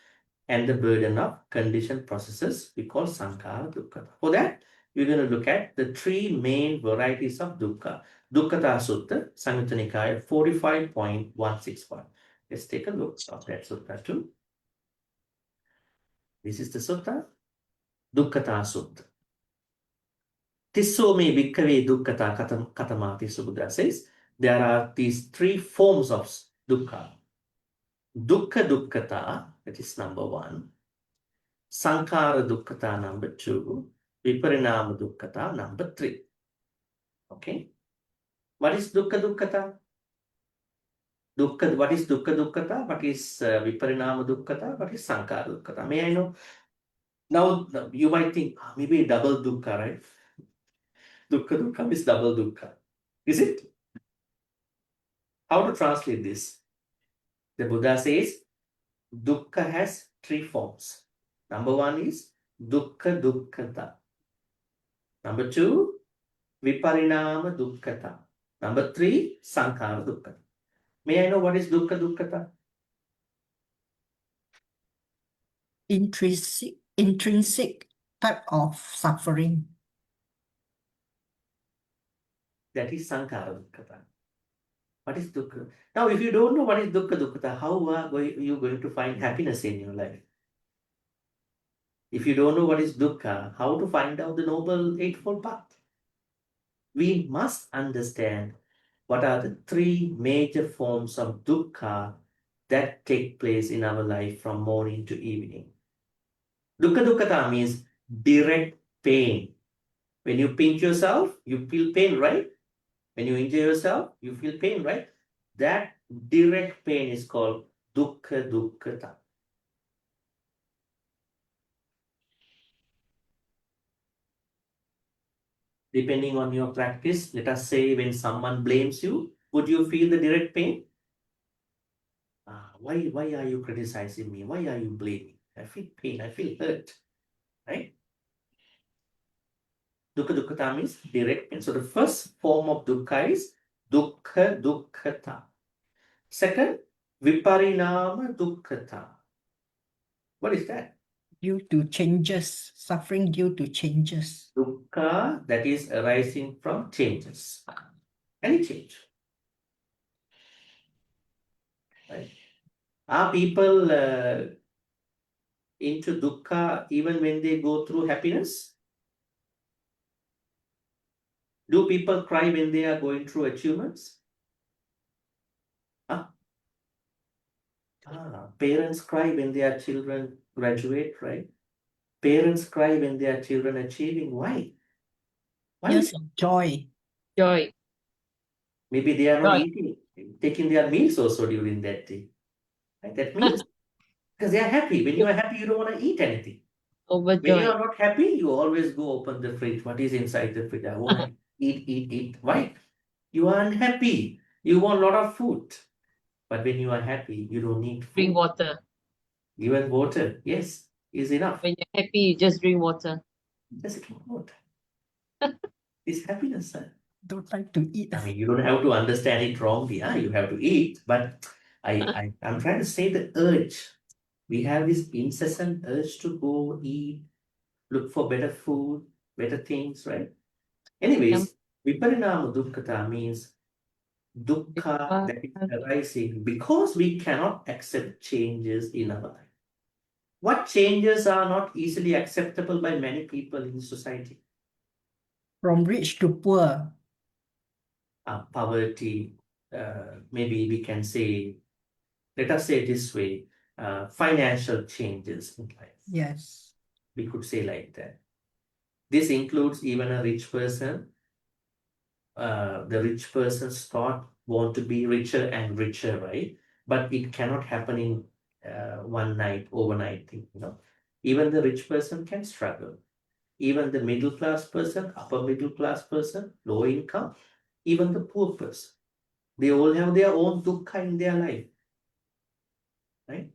and the burden of conditioned processes we call sankhara dukkata. For that, we're going to look at the 3 main varieties of dukkha. Dukkata Sutta, Samyutta Nikaya 45.161. Let's take a look at that sutta too. This is the sutta, Dukkata Sutta. Tisso me bhikkave dukkata katamati. So Buddha says there are these three forms of dukkha. Dukkha dukkata, that is number one. Sankhara dukkata, number two. Viparinama dukkata, number three. Okay. What is dukkha dukkata? What is dukkha dukkata? What is viparinama dukkata? What is sankhara dukkata? May I know? Now you might think maybe double dukkha, right? Dukkha dukkha is double dukkha. Is it? How to translate this? The Buddha says dukkha has three forms. Number one is dukkha dukkata. Number two, viparinama dukkata. Number three, sankhara dukkata. May I know what is dukkha dukkata? Intrinsic type of suffering. That is sankhara dukkata. What is dukkha? Now, if you don't know what is dukkha dukkata, how are you going to find happiness in your life? If you don't know what is dukkha, how to find out the noble eightfold path? We must understand what are the three major forms of dukkha that take place in our life from morning to evening. Dukkha dukkata means direct pain. When you pinch yourself, you feel pain, right? When you injure yourself, you feel pain, right? That direct pain is called dukkha dukkata. Depending on your practice, let us say when someone blames you, would you feel the direct pain? Why are you criticizing me? Why are you blaming? I feel pain, I feel hurt, right? Dukkha dukkata means direct pain. So the first form of dukkha is dukkha dukkata. Second, viparinama dukkata. What is that? Due to changes, suffering due to changes. Dukkha that is arising from changes. Any change. Right? Are people into dukkha even when they go through happiness? Do people cry when they are going through achievements? Parents cry when their children graduate, right? Parents cry when their children achieving. Why? Yes, joy. Joy. Maybe they are not Joy. eating, taking their meals also during that day. Right? That means because they are happy. When you are happy, you don't want to eat anything. When you Overjoyed. are not happy, you always go open the fridge. What is inside the fridge? I want to eat. Why? You are unhappy. You want a lot of food. But when you are happy, you don't need food. Drink water. Even water, yes, is enough. When you're happy, you just drink water. Just drink water. It's happiness, sir. Don't like to eat. I mean, you don't have to understand it wrongly. You have to eat. But I'm trying to say the urge. We have this incessant urge to go eat, look for better food, better things, right? Anyways, viparinama dukkata means dukkha that is arising because we cannot accept changes in our life. What changes are not easily acceptable by many people in society? From rich to poor. Poverty, maybe we can say, let us say this way, financial changes in life. Yes. We could say like that. This includes even a rich person. The rich person's thought want to be richer and richer, right? But it cannot happen in one night, overnight thing, Even the rich person can struggle. Even the middle class person, upper middle class person, low income, even the poor person. They all have their own dukkha in their life, right?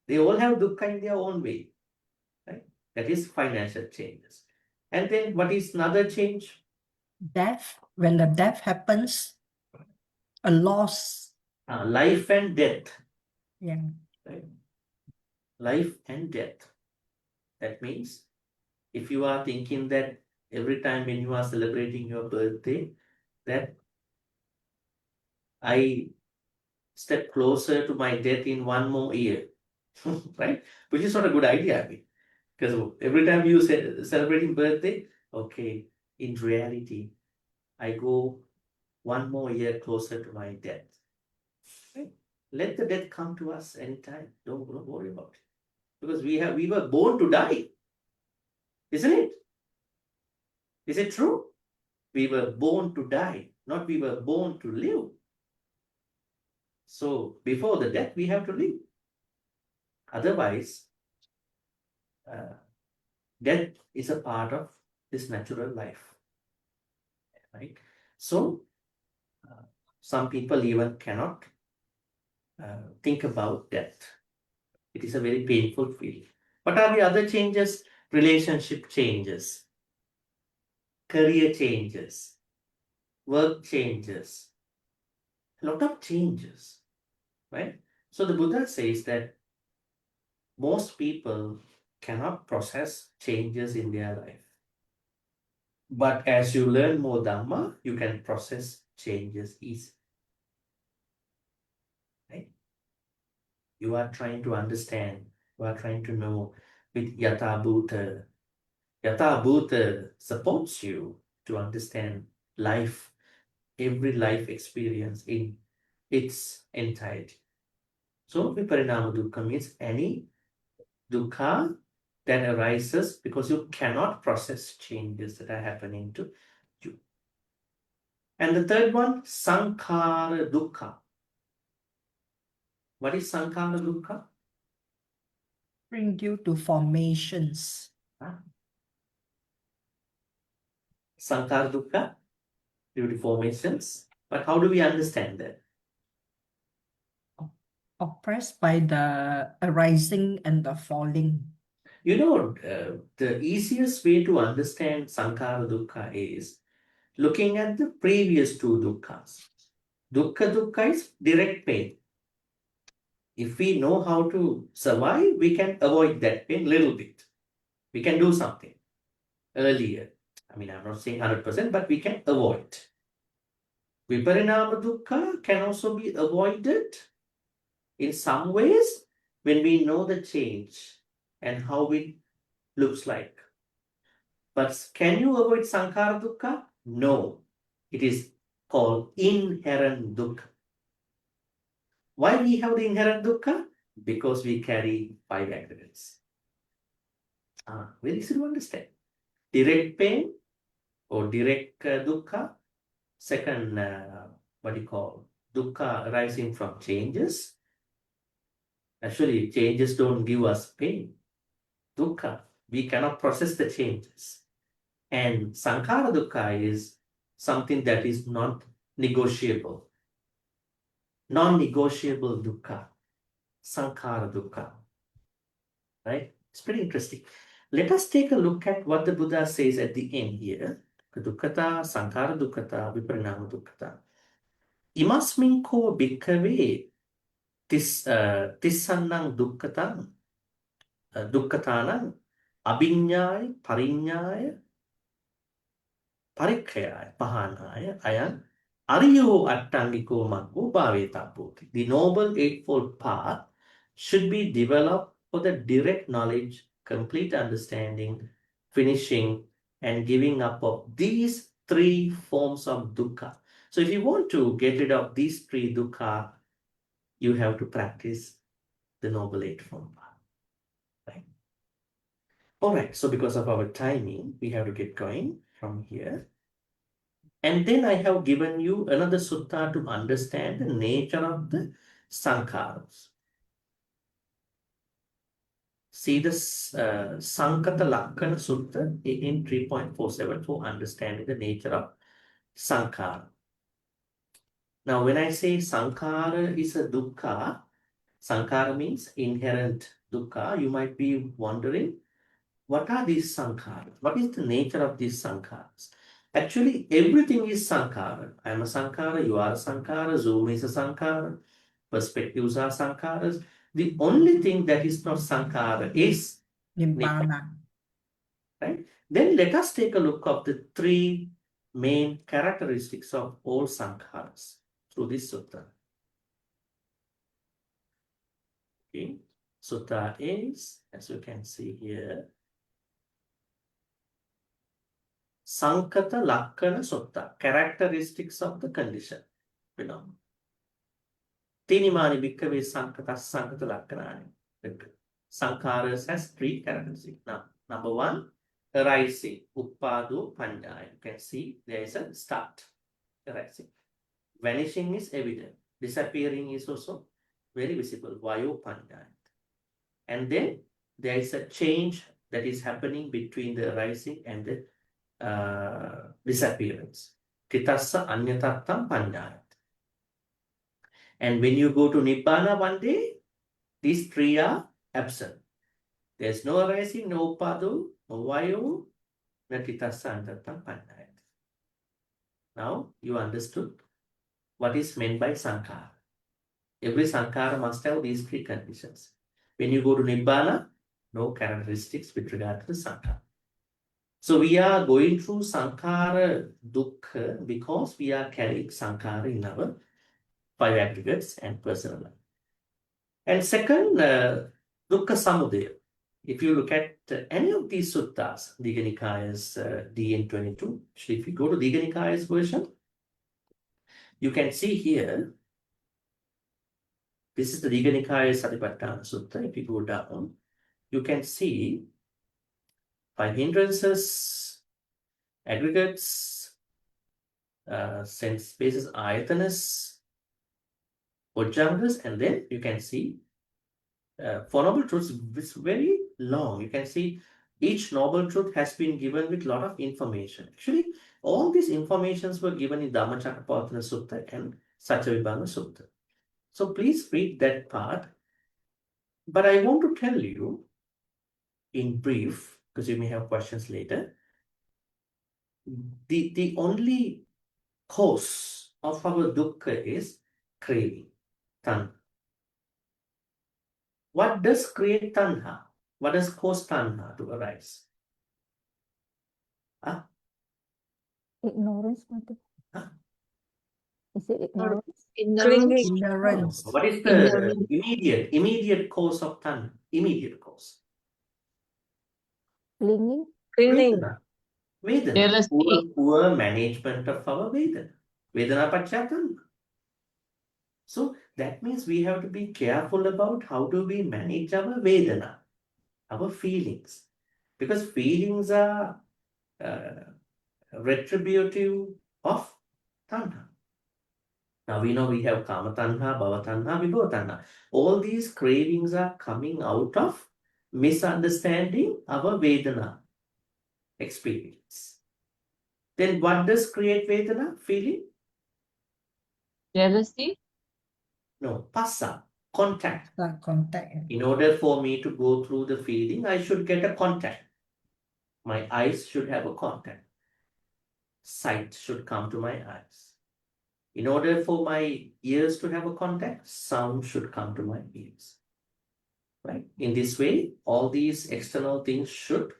They all have dukkha in their own way, right? That is financial changes. And then what is another change? Death. When the death happens, a loss. Life and death. Yeah. Right? Life and death. That means if you are thinking that every time when you are celebrating your birthday, that I step closer to my death in one more year, right? Which is not a good idea. I mean. Because every time you say celebrating birthday, okay, in reality, I go one more year closer to my death. Right? Let the death come to us anytime. Don't worry about it. Because we were born to die. Isn't it? Is it true? We were born to die, not we were born to live. So before the death, we have to live. Otherwise, death is a part of this natural life. Right? So some people even cannot think about death. It is a very painful feeling. What are the other changes? Relationship changes, career changes, work changes, a lot of changes, right? So the Buddha says that most people cannot process changes in their life. But as you learn more Dhamma, you can process changes easily. Right? You are trying to understand, you are trying to know with Yatha Bhuta. Yatha Bhuta supports you to understand life, every life experience in its entirety. So Viparinama Dukkha means any dukkha that arises because you cannot process changes that are happening to you. And the third one, Sankhara Dukkha. What is Sankhara Dukkha? Bring due to formations. Sankhara Dukkha, due to formations. But how do we understand that? Oppressed by the arising and the falling. You know, the easiest way to understand Sankhara Dukkha is looking at the previous two dukkhas. Dukkha Dukkha is direct pain. If we know how to survive, we can avoid that pain a little bit. We can do something earlier. I mean, I'm not saying 100%, but we can avoid. Viparinama Dukkha can also be avoided in some ways when we know the change and how it looks like. But can you avoid Sankhara Dukkha? No. It is called inherent Dukkha. Why we have the inherent Dukkha? Because we carry 5 aggregates. Very easy to understand. Direct pain or direct Dukkha. Second, what do you call? Dukkha arising from changes. Actually, changes don't give us pain. Dukkha, we cannot process the changes. And Sankhara Dukkha is something that is not negotiable. Non-negotiable Dukkha. Sankhara Dukkha. Right? It's pretty interesting. Let us take a look at what the Buddha says at the end here. Dukkhata, Sankhara Dukkhata, Viparinama Dukkhata. Imasmin ko bhikkhave tissannang dukkhatanang abhiññāya pariññāya parikkkhaya pahanāya ayan ariyo attangiko maggo bhavetapoti. The Noble Eightfold Path should be developed for the direct knowledge, complete understanding, finishing, and giving up of these 3 forms of dukkha. So if you want to get rid of these 3 dukkha, you have to practice the Noble Eightfold Path. Right? All right, so because of our timing, we have to get going from here. And then I have given you another sutta to understand the nature of the sankharas. See this Sankata Lakkana Sutta in 3.47 for understanding the nature of sankhara. Now, when I say sankhara is a dukkha, sankhara means inherent dukkha. You might be wondering, what are these sankharas? What is the nature of these sankharas? Actually, everything is sankhara. I am a sankhara, you are a sankhara, Zoom is a sankhara, perspectives are sankharas. The only thing that is not sankhara is Nibbana. right? Then let us take a look of the 3 main characteristics of all sankharas through this sutta. Okay, sutta is, as you can see here, Sankata Lakkana Sutta, characteristics of the condition. Phenomenon. Tinimani Bhikkave Sankatas Sankata Lakkanani. Sankharas has 3 characteristics. Now, number 1, arising, Uppado Pandaya. You can see there is a start, arising. Vanishing is evident. Disappearing is also very visible, Vayo Pandaya. And then there is a change that is happening between the arising and the disappearance. Titassa Anyatattam Pandaya. And when you go to Nibbana one day, these 3 are absent. There's no arising, no Uppado, no Vayo, no Titassa Anyatattam Pandaya. Now you understood what is meant by Sankhara. Every Sankhara must have these 3 conditions. When you go to Nibbana, no characteristics with regard to the Sankhara. So we are going through Sankhara Dukkha because we are carrying Sankhara in our 5 aggregates and personal life. And second, Dukkha Samudaya. If you look at any of these suttas, Digha Nikaya's DN22, actually if you go to Digha Nikaya's version, you can see here, this is the Digha Nikaya's Satipaṭṭhāna Sutta. If you go down, you can see 5 hindrances, aggregates, sense spaces, ayatanas, bojjhangas, and then you can see Four Noble Truths. It's very long. You can see each Noble Truth has been given with a lot of information. Actually, all these informations were given in Dhammānupassanā Sutta and Saccavibhāga Sutta. So please read that part. But I want to tell you in brief, because you may have questions later, the only cause of our dukkha is craving, tanha. What does create tanha? What does cause tanha to arise? Ignorance, Bhante. Huh? Is it ignorance? Ignorance. Ignorance. What is the immediate cause of tanha? Immediate cause. Clinging? Clinging. Vedana. Jealousy. Poor management of our Vedana. Vedana paccaya tanha. So that means we have to be careful about how do we manage our Vedana, our feelings. Because feelings are retributive of tanha. Now we know we have kama tanha, bhava tanha, vibhava tanha. All these cravings are coming out of misunderstanding our Vedana experience. Then what does create Vedana? Feeling? Jealousy. No, passa, contact. Contact. In order for me to go through the feeling, I should get a contact. My eyes should have a contact. Sight should come to my eyes. In order for my ears to have a contact, sound should come to my ears. Right? In this way, all these external things should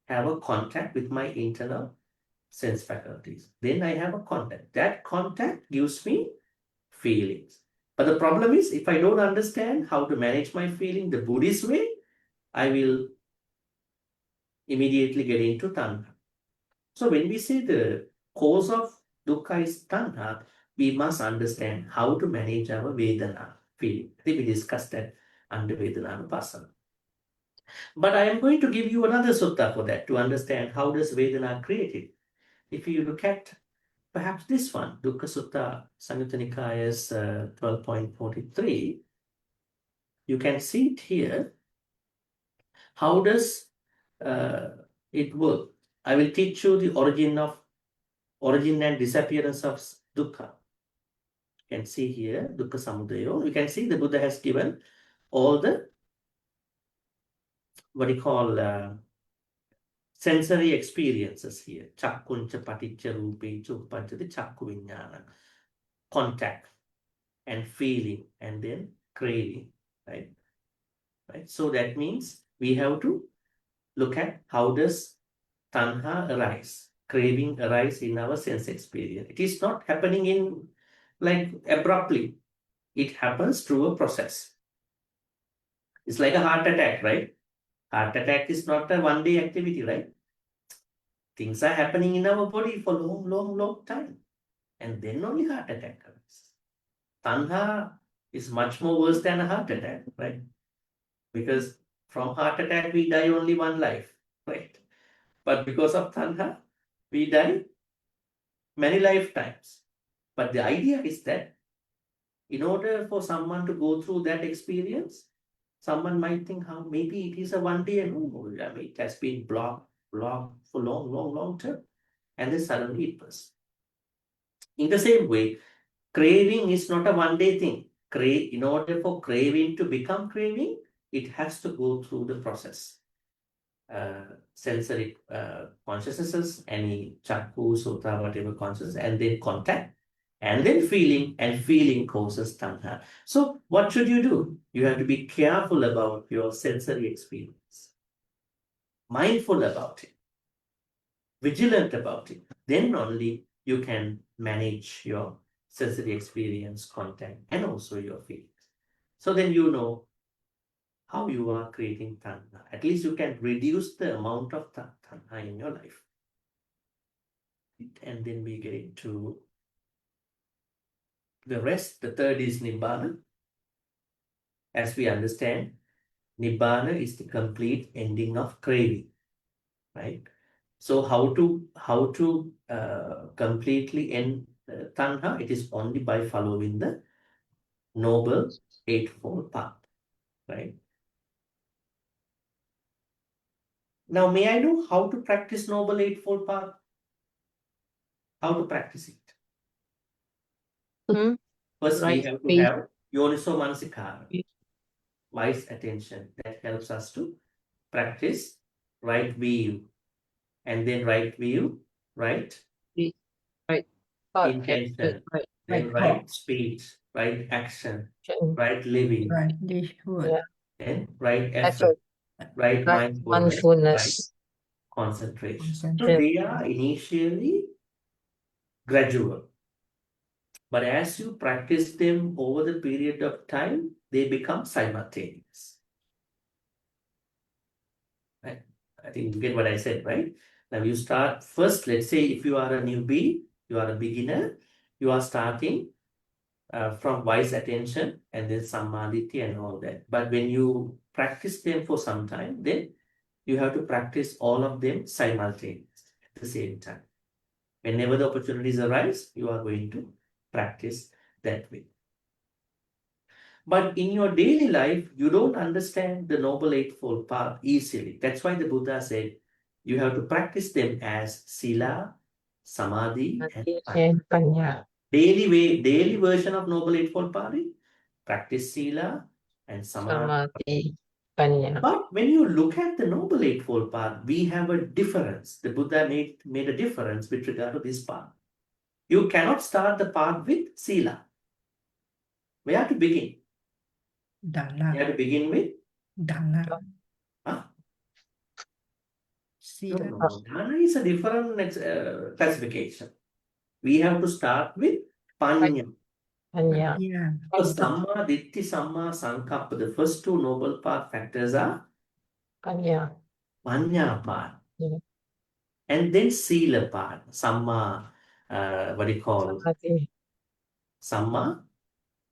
have a contact with my internal sense faculties. Then I have a contact. That contact gives me feelings. But the problem is, if I don't understand how to manage my feeling the Buddhist way, I will immediately get into tanha. So when we say the cause of dukkha is tanha, we must understand how to manage our Vedana feeling. I think we discussed that under Dhammānupassanā. But I am going to give you another sutta for that to understand how does Vedana created. If you look at perhaps this one, Dukkha Sutta, Samyutta Nikaya's 12.43, you can see it here. How does it work? I will teach you the origin and disappearance of dukkha. You can see here, dukkha samudaya. You can see the Buddha has given all the, what do you call, sensory experiences here. Chakkuncha paticca rupecha uppajjati chakku viññāna. Contact and feeling and then craving, right? So that means we have to look at how does tanha arise, craving arise in our sense experience. It is not happening in like abruptly. It happens through a process. It's like a heart attack, right? Heart attack is not a one-day activity, right? Things are happening in our body for long time. And then only heart attack comes. Tanha is much more worse than a heart attack, right? Because from heart attack, we die only one life, right? But because of Tanha, we die many lifetimes. But the idea is that in order for someone to go through that experience, someone might think how maybe it is a one day ago. I mean, it has been blocked for long term. And then suddenly it bursts. In the same way, craving is not a one day thing. In order for craving to become craving, it has to go through the process. Sensory consciousnesses, any chakku, sota, whatever consciousness, and then contact, and then feeling, and feeling causes tanha. So what should you do? You have to be careful about your sensory experience, mindful about it, vigilant about it. Then only you can manage your sensory experience, contact, and also your feelings. So then you know how you are creating tanha. At least you can reduce the amount of tanha in your life. And then we get into the rest. The third is nibbana. As we understand, nibbana is the complete ending of craving, right? So how to completely end tanha? It is only by following the Noble Eightfold Path, right? Now, may I know how to practice Noble Eightfold Path? How to practice it? First, we Right have to way. have Yoniso Manasikara, wise attention. That helps us to practice right view, and then right view, right Thought, intention, right, then right speech, right action, right living, Right, this word. Yeah. then right effort, right mindfulness, right mindfulness. concentration. So Concentration. they are initially gradual, but as you practice them over the period of time, they become simultaneous. Right? I think you get what I said, right? Now you start first, let's say if you are a newbie, you are a beginner, you are starting from wise attention and then samadhi and all that. But when you practice them for some time, then you have to practice all of them simultaneously at the same time. Whenever the opportunities arise, you are going to practice that way. But in your daily life, you don't understand the Noble Eightfold Path easily. That's why the Buddha said you have to practice them as sila, samadhi, and panya. And panya. Daily version of Noble Eightfold Path is practice sila and samadhi. Samadhi. Panya. But when you look at the Noble Eightfold Path, we have a difference. The Buddha made a difference with regard to this path. You cannot start the path with sila. Where to begin? Dana. You have to begin with Dana. huh? Sila. No. Dana is a different classification. We have to start with panya. Panya. Yeah. So Samma Ditti, Samma Sankappa, the first two noble path factors are Panya. panya path. Yeah. And then sila path. Samma, what do you call? Samadhi. Samma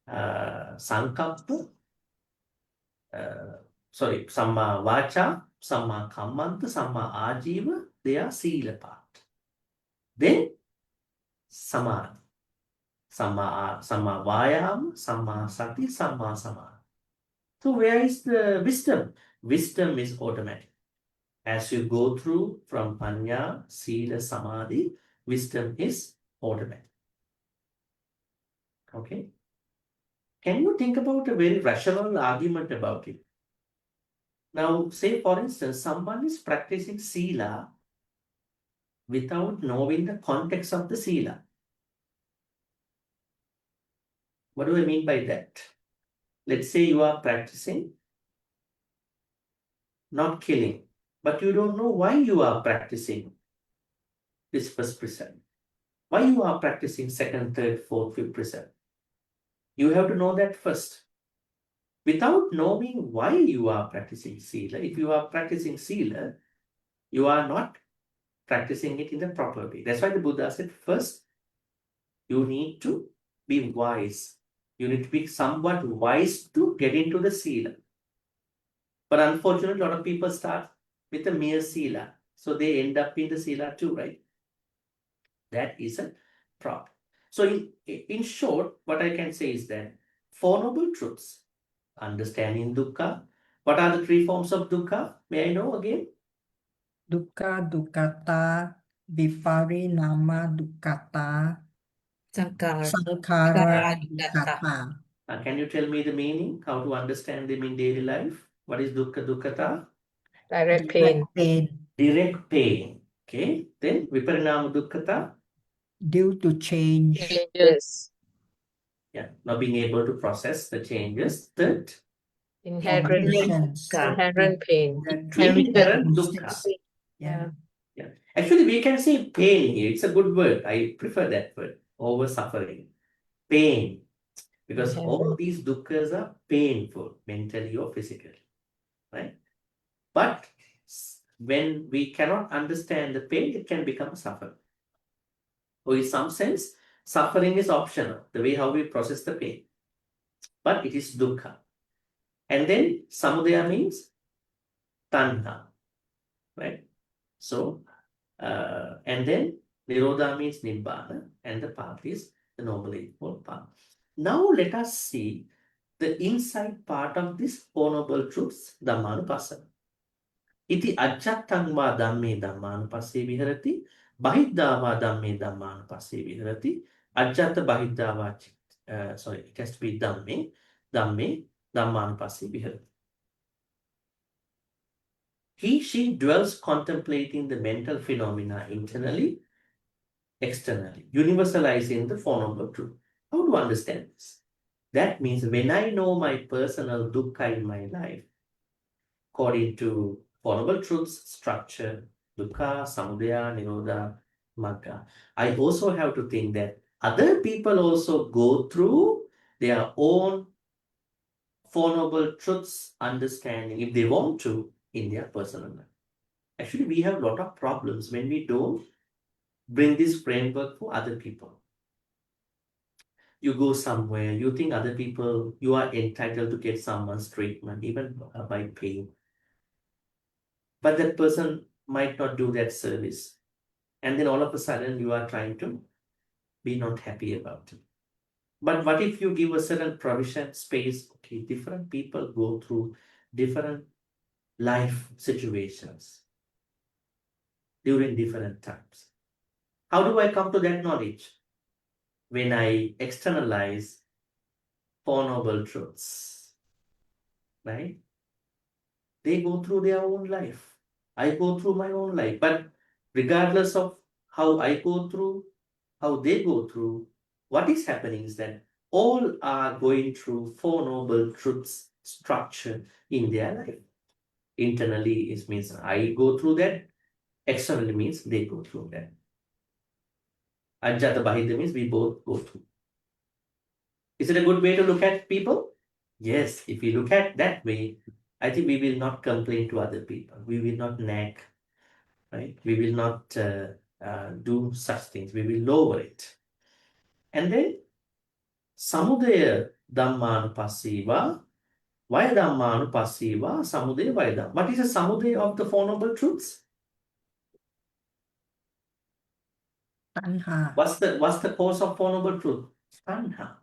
Sankappa, Samma Vacha, Samma Kammanta, Samma Ajiva, they are sila path. Then Samadhi. Samma Vayam, Samma Sati, Samma Samadhi. So where is the wisdom? Wisdom is automatic. As you go through from Panya, Sila, Samadhi, wisdom is automatic. Okay? Can you think about a very rational argument about it? Now, say for instance, someone is practicing Sila without knowing the context of the Sila. What do I mean by that? Let's say you are practicing not killing, but you don't know why you are practicing this first precept. Why you are practicing second, third, fourth, fifth precept. You have to know that first. Without knowing why you are practicing Sila, if you are practicing Sila, you are not practicing it in the proper way. That's why the Buddha said, first, you need to be wise. You need to be somewhat wise to get into the sila. But unfortunately, a lot of people start with a mere sila. So they end up in the sila too, right? That is a problem. So in short, what I can say is that Four Noble Truths, understanding dukkha. What are the three forms of dukkha? May I know again? Dukkha, dukkata, viparinama dukkata, Sankara. sankhara Dukkata. dukkata. Can you tell me the meaning? How to understand them in daily life? What is dukkha, dukkata? Direct pain. Direct pain. Okay. Then viparinama dukkata. Due to change. Changes. Yeah. Not being able to process the changes. Third, Inherent Conditions. inherent pain. The three inherent characteristics. dukkha. Yeah. Yeah. Actually, we can say pain here. It's a good word. I prefer that word over suffering. Pain. Because all these dukkhas are painful, mentally or physically. Right? But when we cannot understand the pain, it can become suffering. Or in some sense, suffering is optional, the way how we process the pain. But it is dukkha. And then samudaya means tanha. Right? So, and then nirodha means nibbana, and the path is the Noble Eightfold Path. Now let us see the inside part of this Four Noble Truths, Dhammānupassanā. Iti ajjattang va dhamme Dhammānupassē viharati, bahiddha va dhamme Dhammānupassē viharati, ajjatta bahiddha va, sorry, it has to be dhamme Dhammānupassē viharati. She dwells contemplating the mental phenomena internally, externally, universalizing the Four Noble Truths. How to understand this? That means when I know my personal dukkha in my life, according to Four Noble Truths structure, dukkha, samudaya, nirodha, magga, I also have to think that other people also go through their own Four Noble Truths understanding, if they want to, in their personal life. Actually, we have a lot of problems when we don't bring this framework for other people. You go somewhere, you think other people, you are entitled to get someone's treatment, even by paying. But that person might not do that service. And then all of a sudden you are trying to be not happy about it. But what if you give a certain provision, space? Okay, different people go through different life situations during different times. How do I come to that knowledge? When I externalize Four Noble Truths, right? They go through their own life. I go through my own life. But regardless of how I go through, how they go through, what is happening is that all are going through Four Noble Truths structure in their life. Internally, it means I go through that. Externally means they go through that. Ajjata Bahidha means we both go through. Is it a good way to look at people? Yes, if we look at that way, I think we will not complain to other people. We will not nag, right? We will not do such things. We will lower it. And then, samudaya Dhammānupassīva, vaya Dhammānupassīva, samudaya vaya Dhammā. What is the samudaya of the Four Noble Truths? Tanha. What's the cause of Four Noble Truth? Tanha.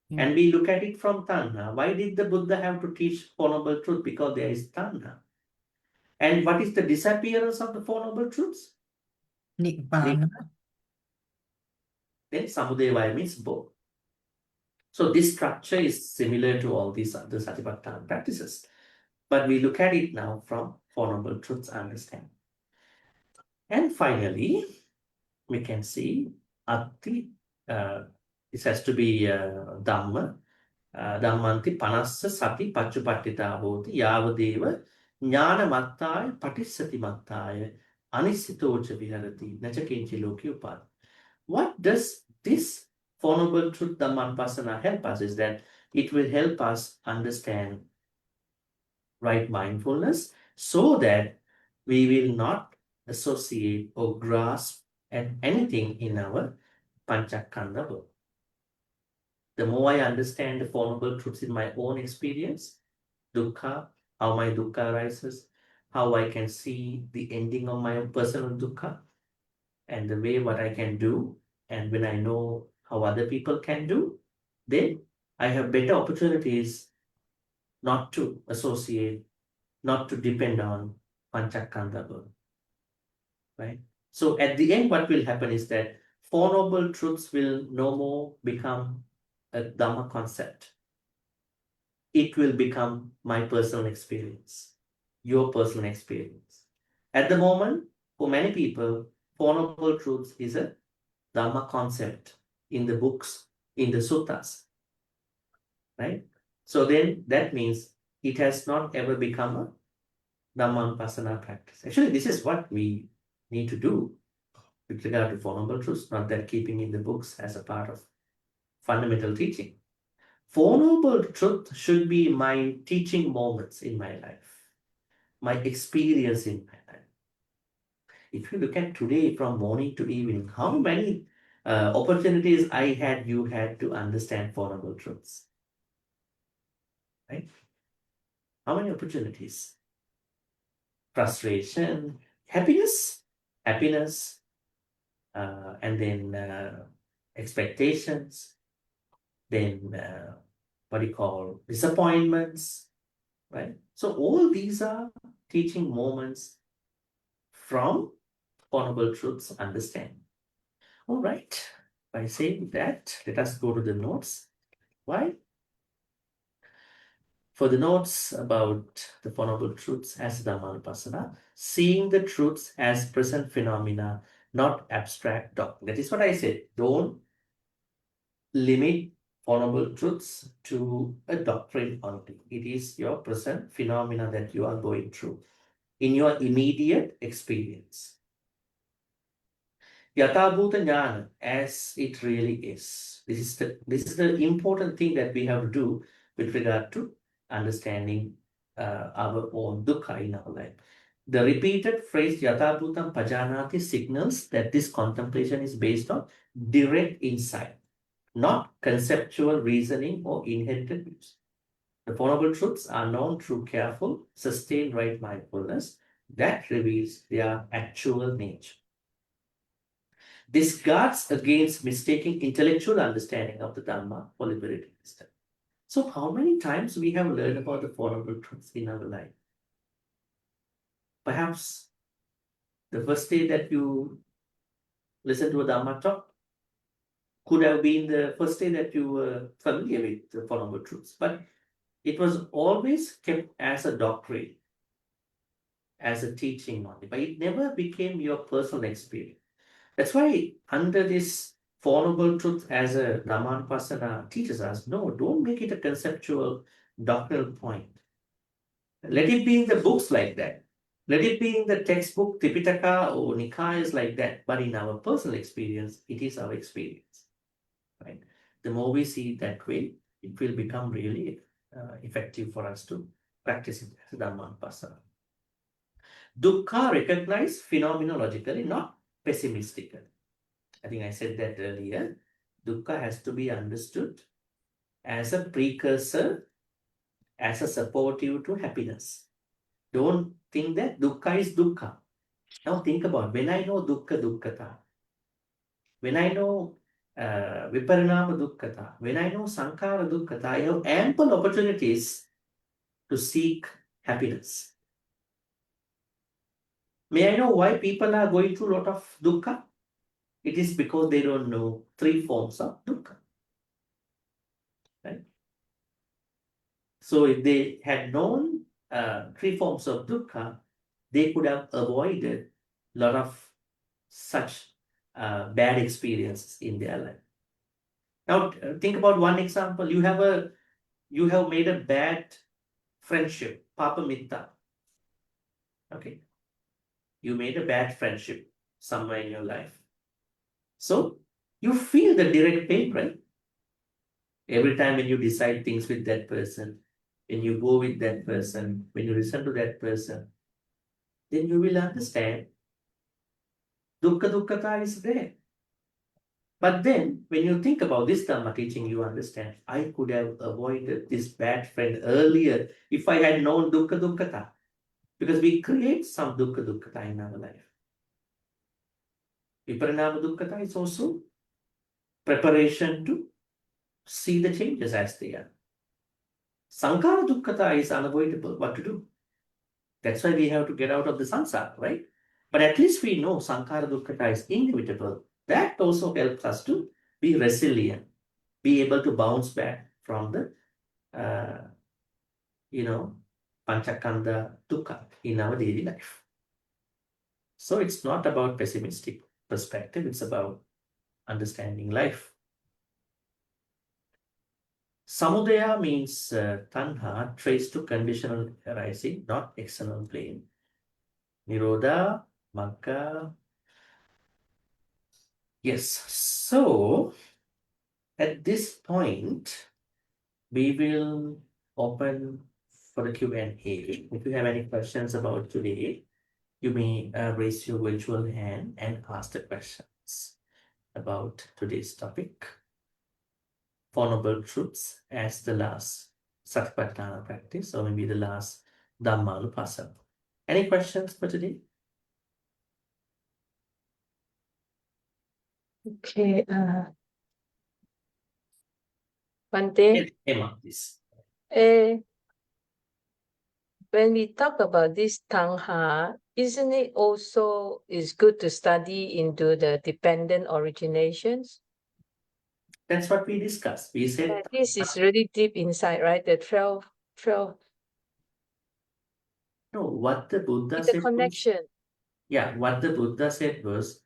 Yeah. And we look at it from Tanha. Why did the Buddha have to teach Four Noble Truth? Because there is Tanha. And what is the disappearance of the Four Noble Truths? Nibbana. Then samudaya vaya means both. So this structure is similar to all these other Satipaṭṭhāna practices. But we look at it now from Four Noble Truths understanding. And finally, we can see Atti, this has to be Dhamma, Dhammanti panassa sati paccupatthita bhoti yavadeva jnana mattaya patissati mattaya anisitocha viharati naca kinchi loke upad. What does this Four Noble Truth Dhammānupassanā help us is that it will help us understand right mindfulness so that we will not associate or grasp at anything in our Panchakanda world. The more I understand the Four Noble Truths in my own experience, dukkha, how my dukkha arises, how I can see the ending of my own personal dukkha, and the way what I can do, and when I know how other people can do, then I have better opportunities not to associate, not to depend on Panchakanda world. Right? So at the end, what will happen is that Four Noble Truths will no more become a Dhamma concept. It will become my personal experience, your personal experience. At the moment, for many people, Four Noble Truths is a Dhamma concept in the books, in the suttas. Right? So then that means it has not ever become a Dhammānupassanā practice. Actually, this is what we need to do with regard to Four Noble Truths, not that keeping in the books as a part of fundamental teaching. Four Noble Truths should be my teaching moments in my life, my experience in my life. If you look at today from morning to evening, how many opportunities you had to understand Four Noble Truths? Right? How many opportunities? Frustration, happiness, and then expectations, then what do you call disappointments, right? So all these are teaching moments from Four Noble Truths understanding. All right, by saying that, let us go to the notes. Why? For the notes about the Four Noble Truths as Dhammānupassanā, seeing the truths as present phenomena, not abstract doctrine. That is what I said. Don't limit Four Noble Truths to a doctrine only. It is your present phenomena that you are going through in your immediate experience. Yathābhūta Jnana, as it really is. This is the important thing that we have to do with regard to understanding our own dukkha in our life. The repeated phrase Yathābhūtam Pajanāti signals that this contemplation is based on direct insight, not conceptual reasoning or inherited views. The Four Noble Truths are known through careful, sustained right mindfulness that reveals their actual nature. This guards against mistaking intellectual understanding of the Dhamma for liberating wisdom. So how many times we have learned about the Four Noble Truths in our life? Perhaps the first day that you listen to a Dhamma talk could have been the first day that you were familiar with the Four Noble Truths. But it was always kept as a doctrine, as a teaching only. But it never became your personal experience. That's why under this Four Noble Truths as a Dhammānupassanā teaches us, no, don't make it a conceptual doctrinal point. Let it be in the books like that. Let it be in the textbook, Tipitaka or Nikayas like that. But in our personal experience, it is our experience. Right? The more we see it that way, it will become really effective for us to practice it as Dhammānupassanā. Dukkha recognized phenomenologically, not pessimistically. I think I said that earlier. Dukkha has to be understood as a precursor, as a supportive to happiness. Don't think that dukkha is dukkha. Now think about, when I know dukkha dukkhata, when I know viparinama dukkhata, when I know sankhara dukkhata, I have ample opportunities to seek happiness. May I know why people are going through a lot of dukkha? It is because they don't know three forms of dukkha. Right? So if they had known three forms of dukkha, they could have avoided a lot of such bad experiences in their life. Now think about one example. You have made a bad friendship, papa mitta. Okay. You made a bad friendship somewhere in your life. So you feel the direct pain, right? Every time when you decide things with that person, when you go with that person, when you listen to that person, then you will understand Dukkha Dukkhata is there. But then, when you think about this Dhamma teaching, you understand, I could have avoided this bad friend earlier if I had known Dukkha Dukkhata. Because we create some Dukkha Dukkhata in our life. Viparinama Dukkhata is also preparation to see the changes as they are. Sankhara Dukkhata is unavoidable. What to do? That's why we have to get out of the samsara, right? But at least we know Sankhara Dukkhata is inevitable. That also helps us to be resilient, be able to bounce back from the, Panchakanda Dukkha in our daily life. So it's not about pessimistic perspective, it's about understanding life. Samudaya means tanha, trace to conditional arising, not external plane. Nirodha, magga. Yes, so at this point, we will open for the Q&A. If you have any questions about today, you may raise your virtual hand and ask the questions about today's topic. Four Noble Truths as the last Satipaṭṭhāna practice, or maybe the last Dhammānupassanā. Any questions for today? Okay. Bhante, Emma, please. when we talk about this Tangha, isn't it also is good to study into the dependent originations? That's what we discussed. We said This is really deep inside, right? The 12, no, what the Buddha it's a said was, connection. what the Buddha said was,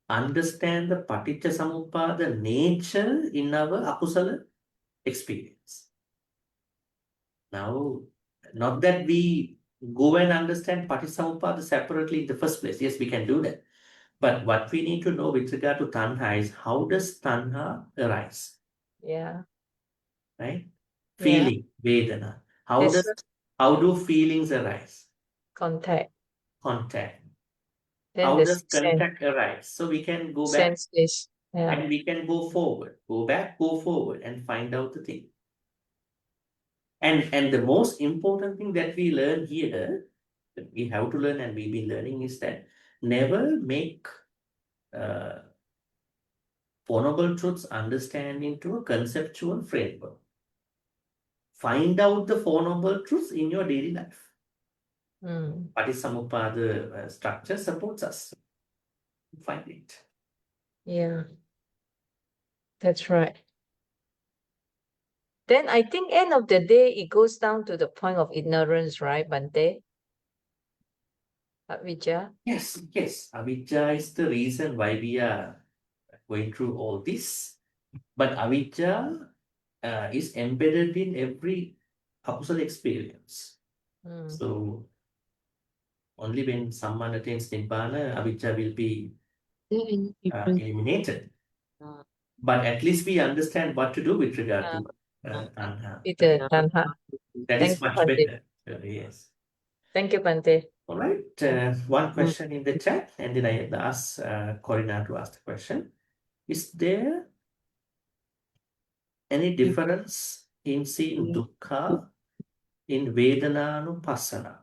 understand the Paticca Samuppada nature in our akusala experience. Now, not that we go and understand Paticca separately in the first place. Yes, we can do that. But what we need to know with regard to Tanha is, how does Tanha arise? Yeah. Right? Yeah. Feeling, Vedana. How do feelings arise? Contact. Contact. Then How the does contact arise? So we can go back sense is, and we can go forward. Go back, go forward and find out the thing. And the most important thing that we learn here, that we have to learn and we've been learning, is that never make Four Noble Truths understand into a conceptual framework. Find out the Four Noble Truths in your daily life. Paticca structure supports us to find it. Yeah. That's right. Then I think end of the day, it goes down to the point of ignorance, right, Bhante? Avijja? Yes. Avijja is the reason why we are going through all this. But avijja is embedded in every akusala experience. So only when someone attains Nibbana, avijja will be eliminated. But at least we understand what to do with regard to tanha. Tanha. That Thank is you, much Bhante. better. Yes. Thank you, Bhante. All right. One question in the chat, and then I ask Corina to ask the question. Is there any difference in seeing dukkha in Vedananupassana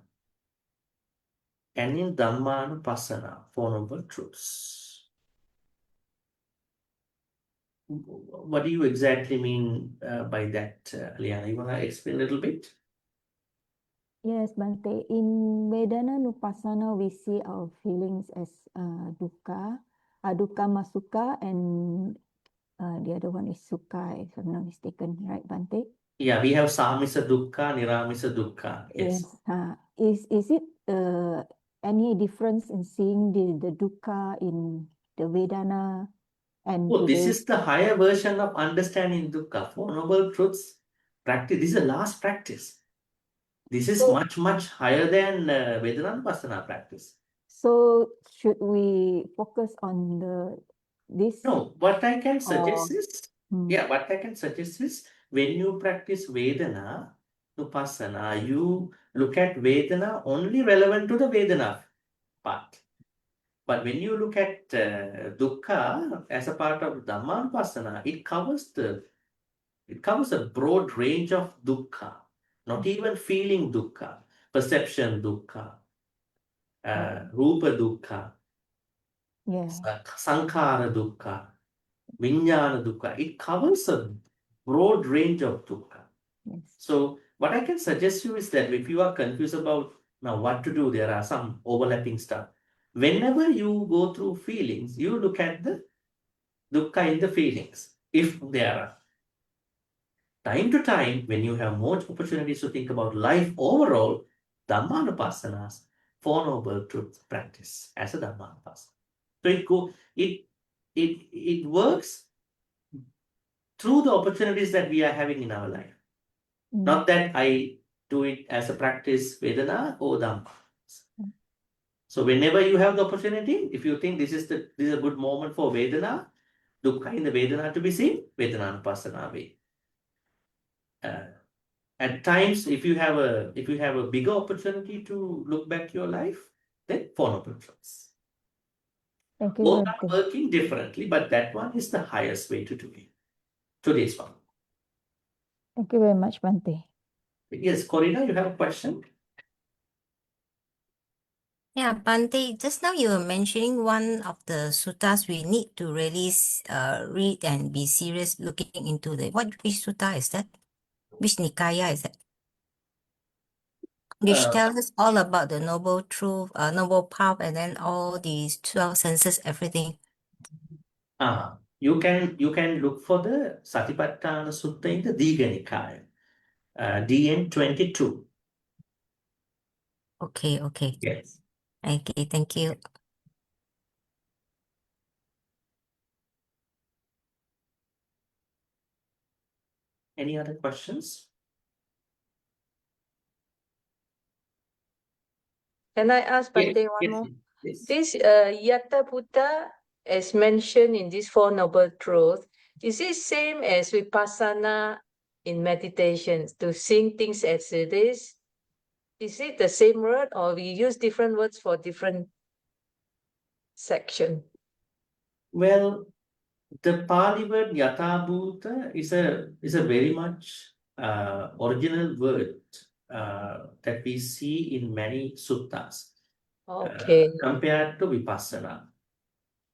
and in Dhammānupassanā, Four Noble Truths? What do you exactly mean by that, Liana? You want to explain a little bit? Yes, Bhante. In Vedananupassana, we see our feelings as dukkha, dukkha masukkha, and the other one is sukha, if I'm not mistaken, right, Bhante? Yeah, we have samisa dukkha, niramisa dukkha. Yes. Is it any difference in seeing the dukkha in the Vedana and Oh, this today? is the higher version of understanding dukkha. Four Noble Truths practice. This is the last practice. This is much, much higher than Vedananupassana practice. So should we focus on this? No, what I can suggest or- is, what I can suggest is, when you practice Vedana Nupassana, you look at Vedana only relevant to the Vedana part. But when you look at dukkha as a part of Dhammānupassanā, it covers a broad range of dukkha, not even feeling dukkha, perception dukkha, rupa dukkha, Yeah. sankhara dukkha, viññāna dukkha. It covers a broad range of dukkha. Yes. So what I can suggest you is that if you are confused about now what to do, there are some overlapping stuff. Whenever you go through feelings, you look at the dukkha in the feelings, if there are. Time to time, when you have more opportunities to think about life overall, Dhammānupassana's Four Noble Truths practice as a Dhammānupassana. So it works through the opportunities that we are having in our life. Not that I do it as a practice Vedana or Dhamma. So whenever you have the opportunity, if you think this is a good moment for Vedana, dukkha in the Vedana to be seen, Vedananupassana way. At times, if you have a bigger opportunity to look back your life, then Four Noble Truths. Thank you, Both are Bhante. working differently, but that one is the highest way to do it. Today's one. Thank you very much, Bhante. Yes, Corina, you have a question? Yeah, Bhante, just now you were mentioning one of the suttas we need to really read and be serious looking into which sutta is that? Which Nikaya is that? Which tells us all about the noble truth, noble path, and then all these 12 senses, everything. You can look for the Satipaṭṭhāna Sutta in the Dīgha Nikāya, DN 22. Okay. Yes. Okay, thank you. Any other questions? Can I ask Bhante one more? Yes. This Yata Buddha, as mentioned in this Four Noble Truths, is it same as Vipassana in meditation, to seeing things as it is? Is it the same word, or we use different words for different section? Well, the Pali word Yatabhuta is a very much original word that we see in many suttas. Okay. Compared to Vipassana.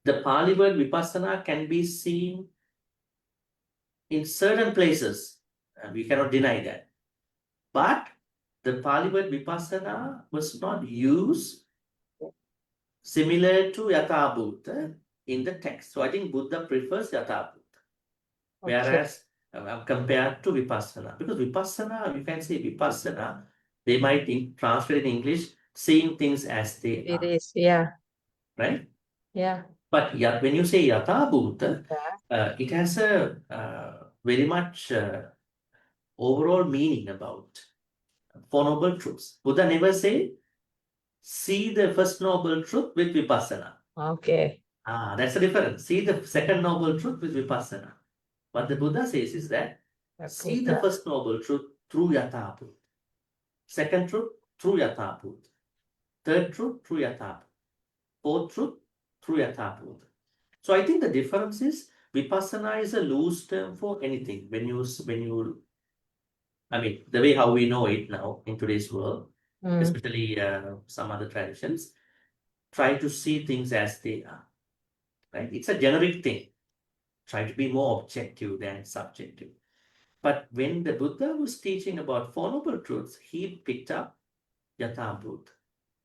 The Pali word Vipassana can be seen in certain places, and we cannot deny that. But the Pali word Vipassana was not used similar to Yatabhuta in the text. So I think Buddha prefers Yatabhuta, whereas compared to Vipassana. Because Vipassana, you can say Vipassana, they might translate in English, seeing things as they are. It is, yeah. Right? Yeah. But when you say Yatabhuta, it has a very much overall meaning about Four Noble Truths. Buddha never say, see the first noble truth with Vipassana. Okay. That's the difference. See the second noble truth with Vipassana. What the Buddha says is that, see the first noble truth through Yatabhuta. Second truth, through Yatabhuta. Third truth, through Yatabhuta. Fourth truth, through Yatabhuta. So I think the difference is Vipassana is a loose term for anything. When you, I mean, the way how we know it now in today's world, especially some other traditions, try to see things as they are. Right? It's a generic thing. Try to be more objective than subjective. But when the Buddha was teaching about Four Noble Truths, he picked up Yatabhuta.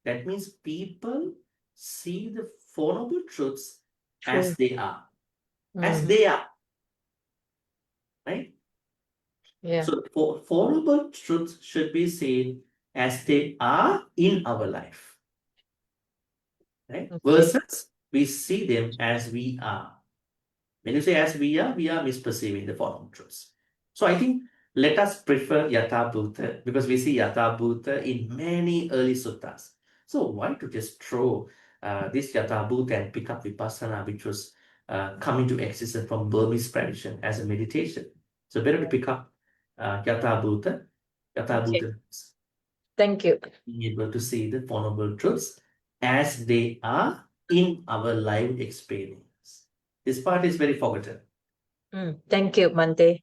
That means people see the Four Noble Truths as they are. As they are. Right? Yeah. So Four Noble Truths should be seen as they are in our life. Right? Versus we see them as we are. When you say as we are misperceiving the Four Noble Truths. So I think let us prefer Yatabhuta because we see Yatabhuta in many early suttas. So why to just throw this Yatabhuta and pick up Vipassana, which was coming to existence from Burmese tradition as a meditation. So better to pick up Yatabhuta. Yatabhuta Thank you. being able to see the Four Noble Truths as they are in our live experience. This part is very forgotten. Thank you, Bhante.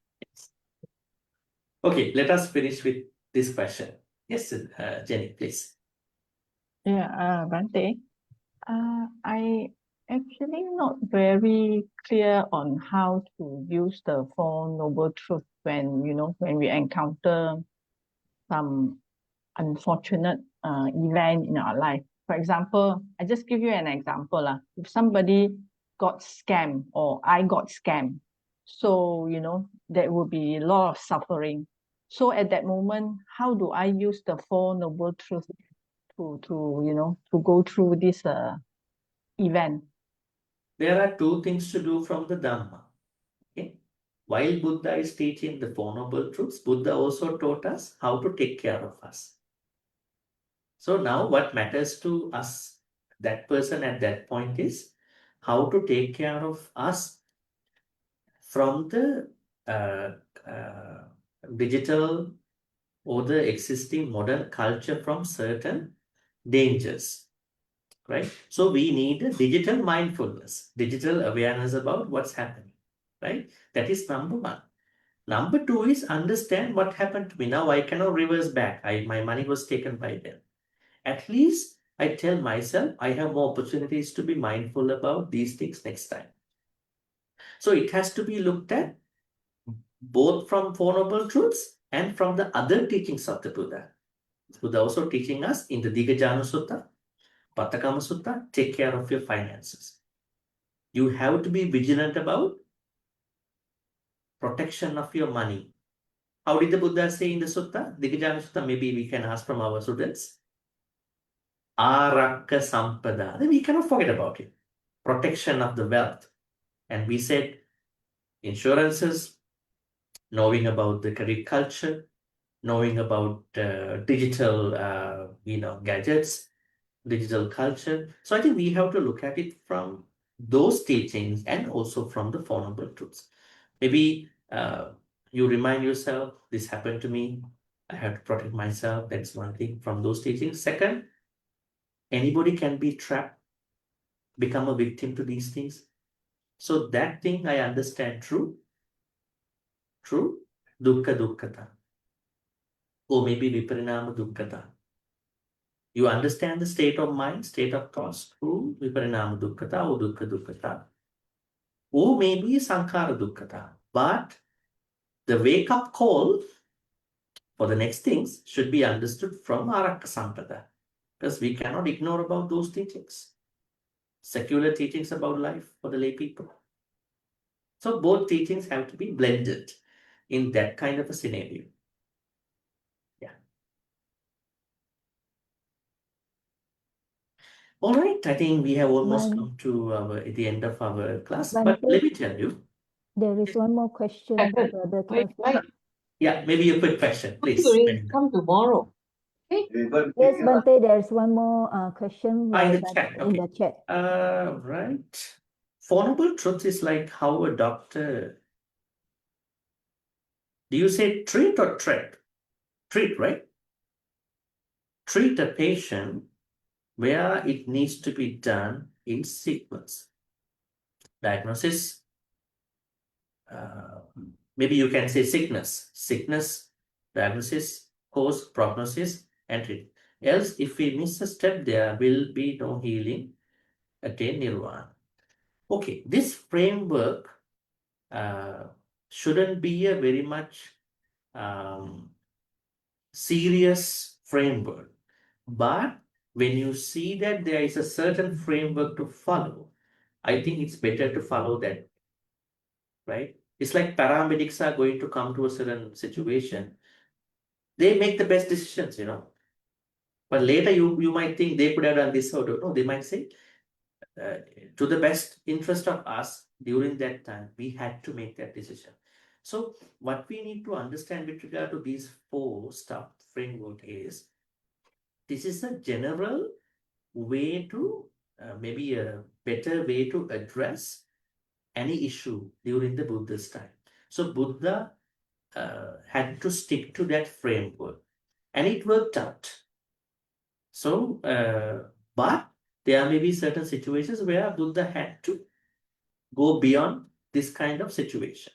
Okay, let us finish with this question. Yes, Jenny, please. Yeah, Bhante, I actually not very clear on how to use the Four Noble Truths when, when we encounter some unfortunate event in our life. For example, I just give you an example. If somebody got scammed or I got scammed, so, there will be a lot of suffering. So at that moment, how do I use the Four Noble Truths to go through this event? There are two things to do from the Dhamma. Okay? While Buddha is teaching the Four Noble Truths, Buddha also taught us how to take care of us. So now what matters to us, that person at that point, is how to take care of us from the digital or the existing modern culture, from certain dangers, right? So we need a digital mindfulness, digital awareness about what's happening, right? That is number one. Number two is understand what happened to me. Now I cannot reverse back. My money was taken by them. At least I tell myself I have more opportunities to be mindful about these things next time. So it has to be looked at both from Four Noble Truths and from the other teachings of the Buddha. Buddha also teaching us in the Digajana Sutta, Pattakama Sutta, take care of your finances. You have to be vigilant about protection of your money. How did the Buddha say in the Sutta? Digajana Sutta, maybe we can ask from our students. Arakka Sampada. Then we cannot forget about it. Protection of the wealth. And we said insurances, knowing about the credit culture, knowing about digital gadgets, digital culture. So I think we have to look at it from those teachings and also from the Four Noble Truths. Maybe you remind yourself, this happened to me, I have to protect myself. That's one thing from those teachings. Second, anybody can be trapped, become a victim to these things. So that thing I understand true, dukkha dukkhata. Or maybe viparinama dukkhata. You understand the state of mind, state of thoughts through viparinama dukkhata or dukkha dukkhata. Or maybe sankhara dukkhata. But the wake-up call for the next things should be understood from arakka sampada. Because we cannot ignore about those teachings. Secular teachings about life for the lay people. So both teachings have to be blended in that kind of a scenario. Yeah. All right, I think we have almost come to the end of our class. But let me tell you. There is one more question, Brother Wait, Taufik. Yeah, maybe a quick question, please. Come tomorrow. Okay. Yes, Bhante, there's one more question In the that- chat, in the chat. Right. Four Noble Truths is like how a doctor. Do you say treat or treat? Treat, right? Treat a patient where it needs to be done in sequence. Diagnosis. Maybe you can say sickness, diagnosis, cause, prognosis, and treatment. Else, if we miss a step, there will be no healing, attain nirvana. Okay, this framework shouldn't be a very much serious framework. But when you see that there is a certain framework to follow, I think it's better to follow that, right? It's like paramedics are going to come to a certain situation. They make the best decisions, But later you might think they could have done this or no, they might say, to the best interest of us during that time, we had to make that decision. So what we need to understand with regard to these four stuff framework is, this is a general way to, maybe a better way to address any issue during the Buddha's time. So Buddha had to stick to that framework and it worked out. So, but There may be certain situations where Buddha had to go beyond this kind of situation.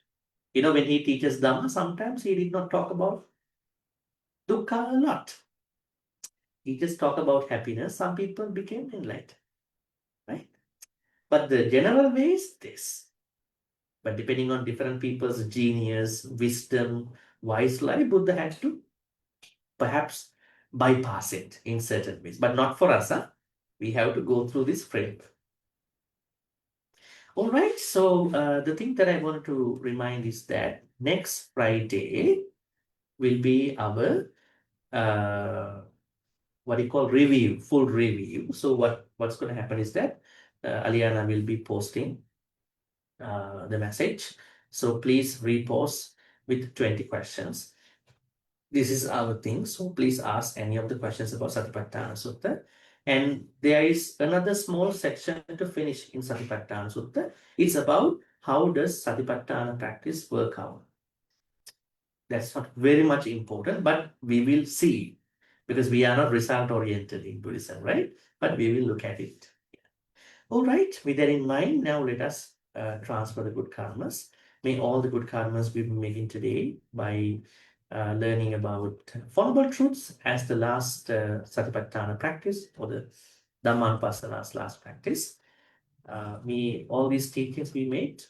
You know, when he teaches Dhamma, sometimes he did not talk about dukkha a lot. He just talked about happiness. Some people became enlightened, right? But the general way is this. But depending on different people's genius, wisdom, wise life, Buddha had to perhaps bypass it in certain ways. But not for us, huh? We have to go through this framework. All right, so the thing that I wanted to remind is that next Friday will be our what you call review, full review. So what's going to happen is that Aliana will be posting the message. So please repost with 20 questions. This is our thing. So please ask any of the questions about Satipaṭṭhāna Sutta. And there is another small section to finish in Satipaṭṭhāna Sutta. It's about how does Satipaṭṭhāna practice work out. That's not very much important, but we will see, because we are not result oriented in Buddhism, right? But we will look at it. All right, with that in mind, now let us transfer the good karmas. May all the good karmas we've been making today by learning about Four Noble Truths as the last Satipaṭṭhāna practice, or the Dhammānupassanā's last practice. May all these teachings we made,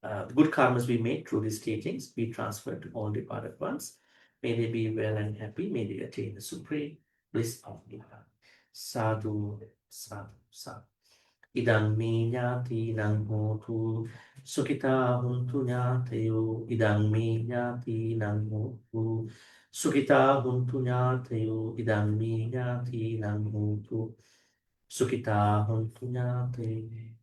the good karmas we made through these teachings be transferred to all departed ones. May they be well and happy. May they attain the supreme bliss of Nibbana. Sadhu, sadhu, sadhu. Idang mi nyati nang hotu sukita huntu nyatayo. Idang mi nyati nang hotu sukita huntu nyatayo. Idang mi nyati nang hotu sukita huntu nyatayo.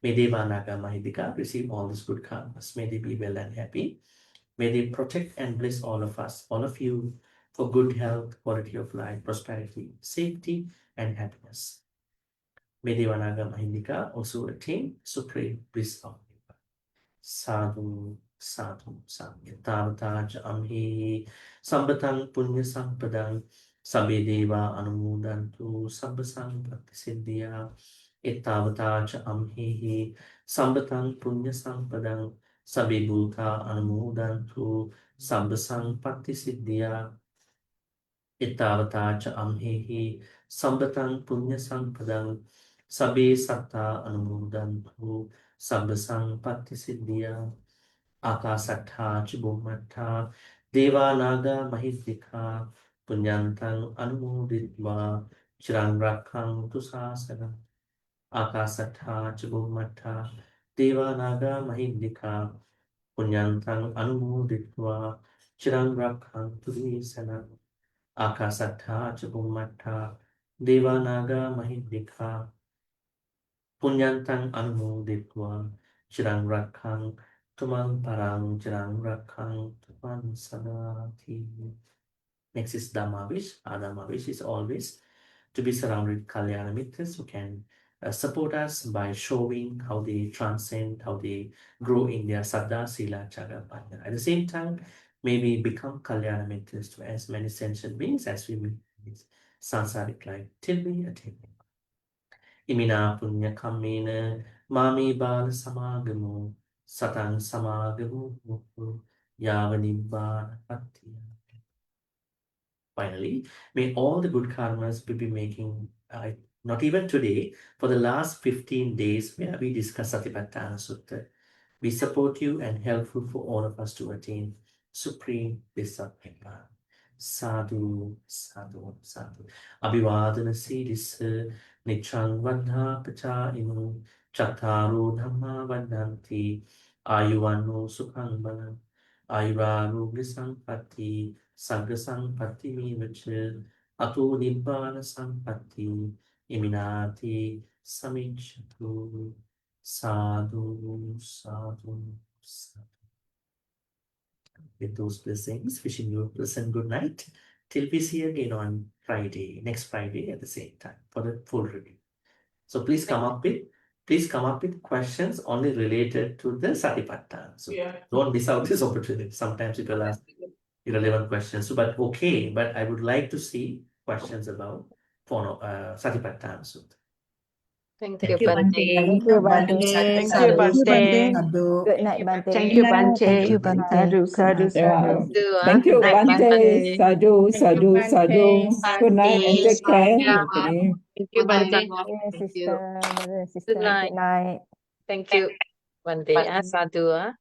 May Devanaga Mahidika receive all these good karmas. May they be well and happy. May they protect and bless all of us, all of you, for good health, quality of life, prosperity, safety, and happiness. May Devanaga Mahindika also attain supreme bliss of Nibbana. Sadhu, sadhu, sadhu. Ti-Ratana amhi sambatang punya sampadang sabbe deva anumodantu sabbasang bhakti siddhya. Ti-Ratana amhi sambatang punya sampadang sabbe bhuta anumodantu sabbasang bhakti siddhya. Ti-Ratana amhi sambatang punya sampadang sabbe satta anumodantu sabbasang bhakti siddhya. Akasattha ca Bhummattha Deva Naga Mahidika Punyantang Anumoditva Chirang Rakhantu Sasana. Akasattha ca Bhummattha Deva Naga Mahidika Punyantang Anumoditva Chirang Rakhantu Sasana. Akasattha ca Bhummattha Deva Naga Mahidika Punyantang Anumoditva Chirang Rakhang Tumang Parang Chirang Rakhang Tuman Sadati. Next is Dhamma Wish. Our Dhamma Wish is always to be surrounded with Kalyana Mitras who can support us by showing how they transcend, how they grow in their Saddha, Sila, Chaga, Panya. At the same time, may we become Kalyana Mitras to as many sentient beings as we meet in this samsaric life till we attain. Imina punya kamena mami bal samagamu satang samagamu yavanibbana pattiya. Finally, may all the good karmas we be making, not even today, for the last 15 days where we discuss Satipaṭṭhāna Sutta, we support you and helpful for all of us to attain supreme bliss of Nibbana. Sadhu, sadhu, sadhu. Abhivadana siddhissa niccang vannha pacāyino cattaro dhamma vannanti ayuvanno sukhang balam ayurārogyā sampatti sagga sampatti mevaca ato nibbāna sampatti iminati samicchatu. Sadhu, sadhu, sadhu. With those blessings, wishing you a pleasant good night till we see again on Friday, next Friday at the same time for the full review. So please come up with questions only related to the Satipaṭṭhāna. So don't miss out this opportunity. Sometimes people ask irrelevant questions. So, but I would like to see questions about Satipaṭṭhāna Sutta. Thank Thank you, you. Bhante. Thank you, Bhante. Sadhu, Thank you, Bhante. sadhu. Good night, Bhante. Thank you, Bhante. Thank you, Bhante. Sadhu, sadhu, sadhu. Sadhu, Thank you, Night, Bhante. Sadhu, Thank you, sadhu, Bhante. sadhu. Good night and take care. Yeah. Okay. Thank you, Bye-bye, Bhante. Bhante. Yes, Thank you. sister, brother and sister. night. Good night. Thank you, Bhante. Sadhu.